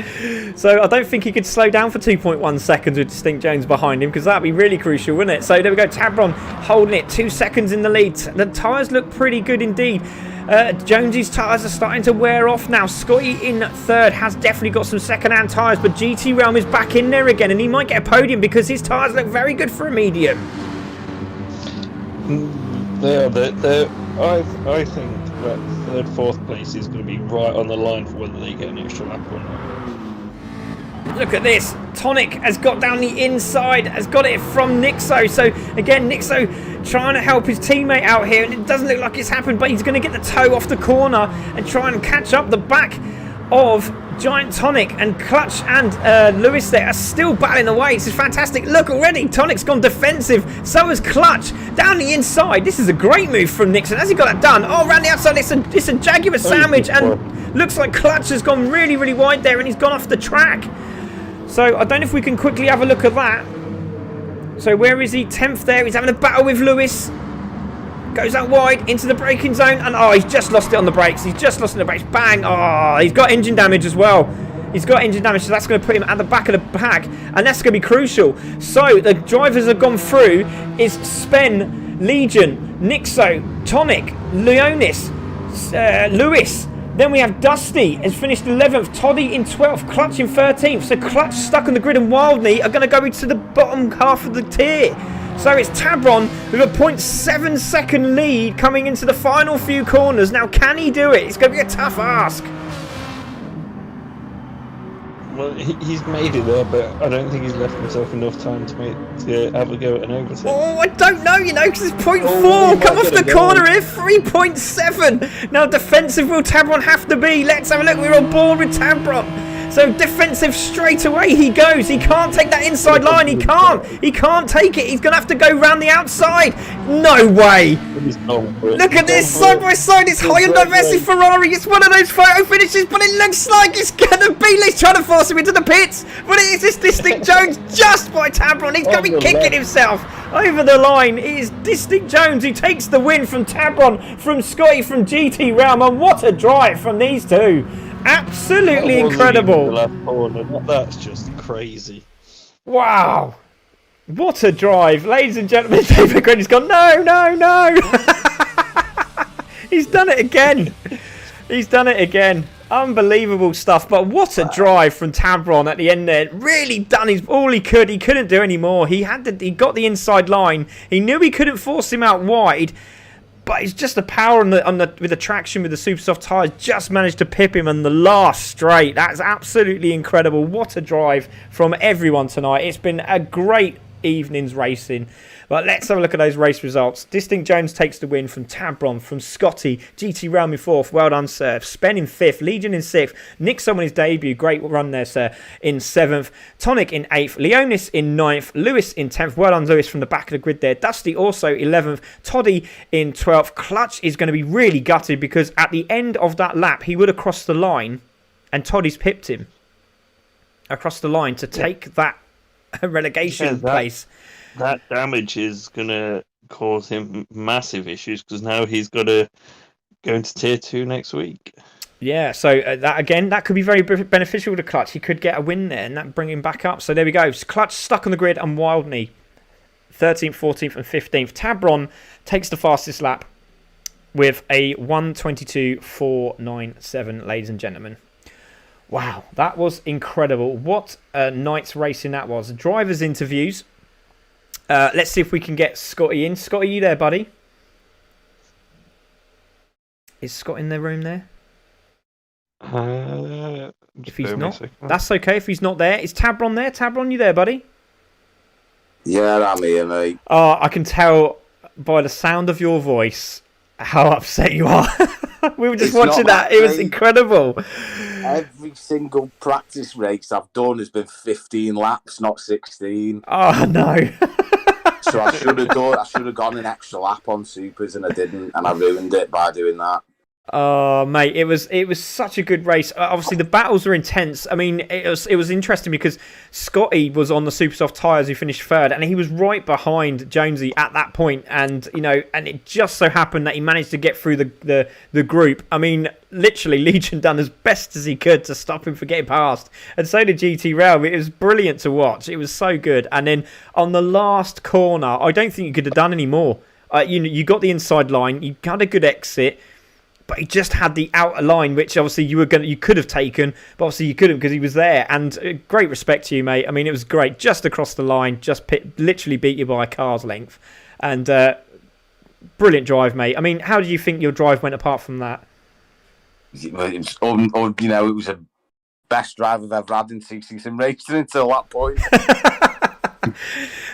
So I don't think he could slow down for 2.1 seconds with Distinct Jones behind him, because that would be really crucial, wouldn't it? So there we go. Tabron holding it. 2 seconds in the lead. The tyres look pretty good indeed. Jonesy's tyres are starting to wear off now. Scotty in third has definitely got some second-hand tyres, but GT Realm is back in there again, and he might get a podium because his tyres look very good for a medium. I think that third, fourth place is going to be right on the line for whether they get an extra lap or not. Look at this. Tonic has got down the inside, has got it from Nixo. So again, Nixo trying to help his teammate out here, and it doesn't look like it's happened, but he's going to get the toe off the corner and try and catch up the back of Giant Tonic. And Clutch and Lewis there are still battling away. This is fantastic. Look already, Tonic's gone defensive, so has Clutch down the inside. This is a great move from Nixon. Has he got that done? Oh, around the outside, it's a Jaguar sandwich, and looks like Clutch has gone really, really wide there, and he's gone off the track. So I don't know if we can quickly have a look at that. So where is he? 10th there. He's having a battle with Lewis. Goes out wide into the braking zone, and oh, he's just lost it on the brakes. He's just lost it on the brakes. Bang! Oh, he's got engine damage as well. He's got engine damage, so that's going to put him at the back of the pack, and that's going to be crucial. So the drivers have gone through is Spen, Legion, Nixo, Tonic, Leonis, Lewis. Then we have Dusty has finished 11th, Toddy in 12th, Clutch in 13th. So Clutch stuck on the grid and Wildney are going to go into the bottom half of the tier. So it's Tabron with a 0.7 second lead coming into the final few corners. Now, can he do it? It's going to be a tough ask. Well, he's made it there, but I don't think he's left himself enough time to have a go at an overtake. Oh, I don't know, because it's 0.4. Come off the corner here, 3.7. Now, defensive will Tabron have to be? Let's have a look. We're on board with Tabron. So defensive straight away he goes. He can't take that inside line. He can't take it. He's going to have to go round the outside. No way. Look at this side by side. It's Hyundai versus Ferrari. It's one of those photo finishes, but it looks like it's going to be. He's trying to force him into the pits, but it is this Distinct Jones just by Tabron. He's going to be kicking himself over the line. It is Distinct Jones who takes the win from Tabron, from Scotty, from GT Realm, and what a drive from these two. Absolutely incredible. That's just crazy. Wow. What a drive. Ladies and gentlemen, David Grundy's gone, no. He's done it again. He's done it again. Unbelievable stuff. But what a drive from Tabron at the end there. Really done all he could. He couldn't do any more. He got the inside line. He knew he couldn't force him out wide. But it's just the power with the traction with the super soft tyres, just managed to pip him on the last straight. That's absolutely incredible. What a drive from everyone tonight. It's been a great evening's racing. But let's have a look at those race results. Distinct Jones takes the win from Tabron, from Scotty. GT Realm in 4th. Well done, sir. Spen in 5th. Legion in 6th. Nick Som on his debut. Great run there, sir. In 7th. Tonic in 8th. Leonis in 9th. Lewis in 10th. Well done, Lewis, from the back of the grid there. Dusty also 11th. Toddy in 12th. Clutch is going to be really gutted because at the end of that lap, he would have crossed the line and Toddy's pipped him across the line to take that relegation place. That damage is going to cause him massive issues because now he's got to go into Tier 2 next week. Yeah, so that could be very beneficial to Clutch. He could get a win there and that bring him back up. So there we go. Clutch stuck on the grid and Wildney 13th, 14th and 15th. Tabron takes the fastest lap with a 1:22.497, ladies and gentlemen. Wow, that was incredible. What a night's racing that was. Drivers' interviews. Let's see if we can get Scotty in. Scotty, you there, buddy? Is Scott in the room there? If he's not, that's okay. If he's not there, is Tabron there? Tabron, you there, buddy? Yeah, I'm here, mate. I can tell by the sound of your voice how upset you are. We were just watching that. It was incredible. Every single practice race I've done has been 15 laps, not 16. Oh, no. So I should have gone an extra lap on supers and I didn't, and I ruined it by doing that. Oh, mate, it was such a good race. Obviously, the battles were intense. I mean, it was interesting because Scotty was on the super soft tyres who finished third, and he was right behind Jonesy at that point. And and it just so happened that he managed to get through the group. I mean, literally, Legion done as best as he could to stop him from getting past, and so did GT Realm. It was brilliant to watch. It was so good. And then on the last corner, I don't think you could have done any more. You got the inside line. You had a good exit. But he just had the outer line, which obviously you could have taken, but obviously you couldn't because he was there. And great respect to you, mate. I mean, it was great, just across the line, literally beat you by a car's length, and brilliant drive, mate. I mean, how do you think your drive went apart from that? It was the best drive I've ever had in CC Sim racing until that point.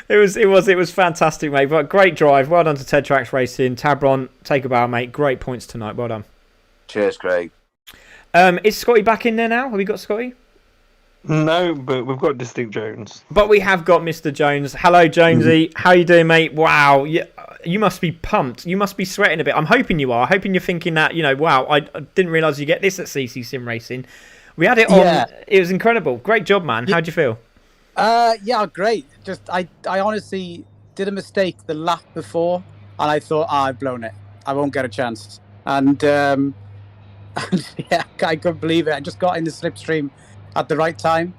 It was fantastic, mate. But great drive. Well done to Ted Tracks Racing. Tabron, take a bow, mate. Great points tonight. Well done. Cheers, Craig. Is Scotty back in there now? Have we got Scotty? No, but we've got Distinct Jones. But we have got Mr. Jones. Hello, Jonesy. How you doing, mate? Wow. You must be pumped. You must be sweating a bit. I'm hoping you are. Hoping you're thinking that, wow, I didn't realise you get this at CC Sim Racing. We had it on. Yeah. It was incredible. Great job, man. How'd you feel? Yeah, great. Just I honestly did a mistake the lap before, and I thought, I've blown it. I won't get a chance. And yeah, I couldn't believe it. I just got in the slipstream at the right time,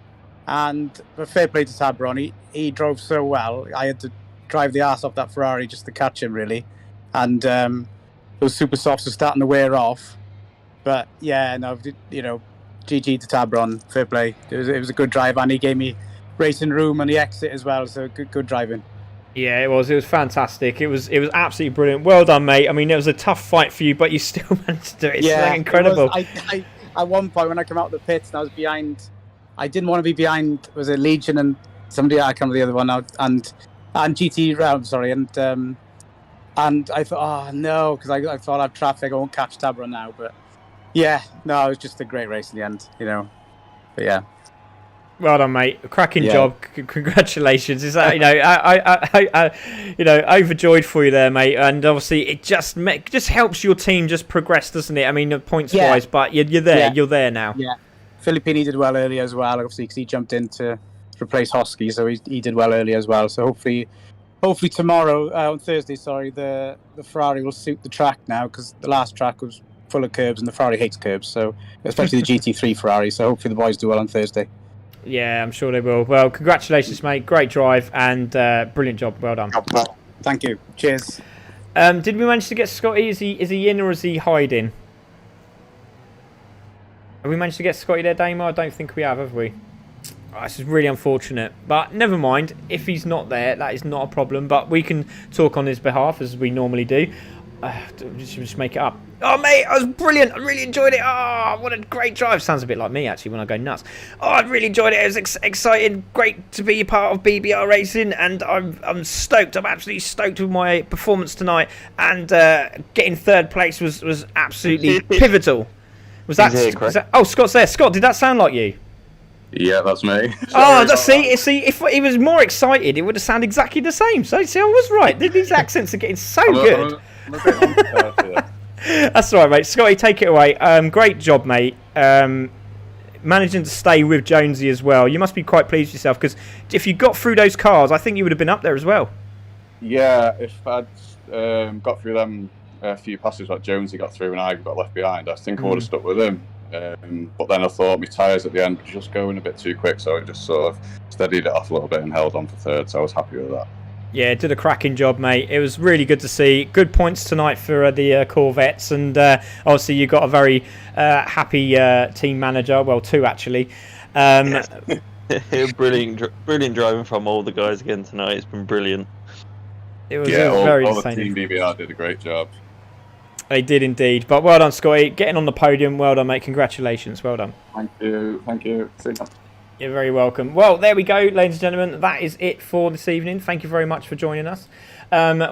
and fair play to Tabron. He drove so well. I had to drive the arse off that Ferrari just to catch him, really. And those super softs are starting to wear off. But yeah, no, GG to Tabron. Fair play. It was a good drive, and he gave me racing room and the exit as well, so good driving. Yeah, it was fantastic. It was absolutely brilliant. Well done, mate. I mean, it was a tough fight for you, but you still managed to do it. It's incredible. I at one point when I came out of the pits and I was behind, I didn't want to be behind, was it Legion and somebody, I can't remember the other one now, and GT Realm, sorry, and I thought, oh no, because I thought I'd traffic, I won't catch Tabron now, but yeah, no, it was just a great race in the end, but yeah. Well done, mate. Cracking job. Congratulations. Is that I overjoyed for you there, mate. And obviously, it just helps your team just progress, doesn't it? I mean, points wise, but you're there. Yeah. You're there now. Yeah. Filippini did well earlier as well, obviously, because he jumped in to replace Hosky, so he did well earlier as well. So hopefully tomorrow, on Thursday, sorry, the Ferrari will suit the track now, because the last track was full of curbs, and the Ferrari hates curbs. So especially the GT3 Ferrari. So hopefully the boys do well on Thursday. Yeah, I'm sure they will. Well, congratulations, mate. Great drive and brilliant job. Well done. Thank you. Cheers. Did we manage to get Scotty? Is he in or is he hiding? Have we managed to get Scotty there, Damo? I don't think we have we? Oh, this is really unfortunate. But never mind. If he's not there, that is not a problem. But we can talk on his behalf as we normally do. Just make it up. Oh, mate, that was brilliant. I really enjoyed it. Oh, what a great drive. Sounds a bit like me, actually, when I go nuts. Oh, I really enjoyed it. It was exciting. Great to be a part of BBR Racing. And I'm stoked. I'm absolutely stoked with my performance tonight. And getting third place was absolutely pivotal. Was that? Oh, Scott's there. Scott, did that sound like you? Yeah, that's me. Oh, see, if he was more excited, it would have sounded exactly the same. So, see, I was right. These accents are getting so good. I'm a bit unprepared for this. That's all right, mate. Scotty, take it away. Great job, mate. Managing to stay with Jonesy as well. You must be quite pleased with yourself, because if you got through those cars, I think you would have been up there as well. Yeah, if I'd got through them a few passes like Jonesy got through and I got left behind, I think I would have stuck with him. But then I thought my tyres at the end were just going a bit too quick, so I just sort of steadied it off a little bit and held on for third, so I was happy with that. Yeah, did a cracking job, mate. It was really good to see. Good points tonight for the Corvettes, and obviously you got a very happy team manager. Well, two actually. Brilliant driving from all the guys again tonight. It's been brilliant. It was very all the team BBR did a great job. They did indeed. But well done, Scotty. Getting on the podium. Well done, mate. Congratulations. Well done. Thank you. Thank you. See you. You're very welcome. Well, there we go, ladies and gentlemen. That is it for this evening. Thank you very much for joining us.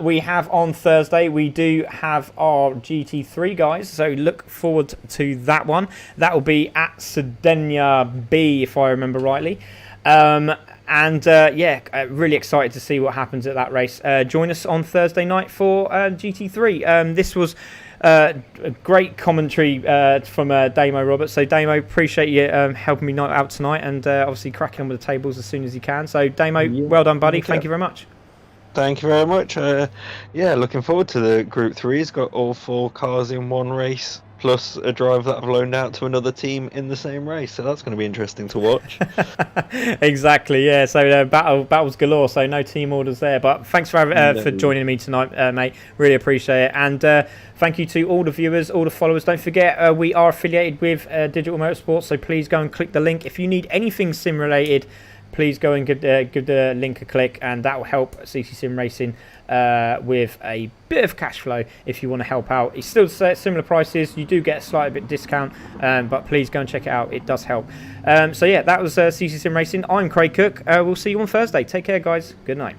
We have on Thursday, we do have our GT3 guys, so look forward to that one. That will be at Sedenia B, if I remember rightly. Really excited to see what happens at that race. Join us on Thursday night for GT3. This was a great commentary from Damo Roberts. So Damo, appreciate you helping me out tonight, and obviously cracking on with the tables as soon as you can. So Damo, well done, buddy. Thank you very much. Thank you very much. Looking forward to the Group 3. It's got all 4 cars in one race, plus a driver that I've loaned out to another team in the same race. So that's going to be interesting to watch. Exactly, yeah. So battles galore. So no team orders there. But thanks for joining me tonight, mate. Really appreciate it. And thank you to all the viewers, all the followers. Don't forget, we are affiliated with Digital Motorsports. So please go and click the link. If you need anything sim related, please go and give the link a click, and that will help CC Sim Racing with a bit of cash flow if you want to help out. It's still similar prices. You do get a slight bit discount, but please go and check it out. It does help. That was CC Sim Racing. I'm Craig Cook. We'll see you on Thursday. Take care, guys. Good night.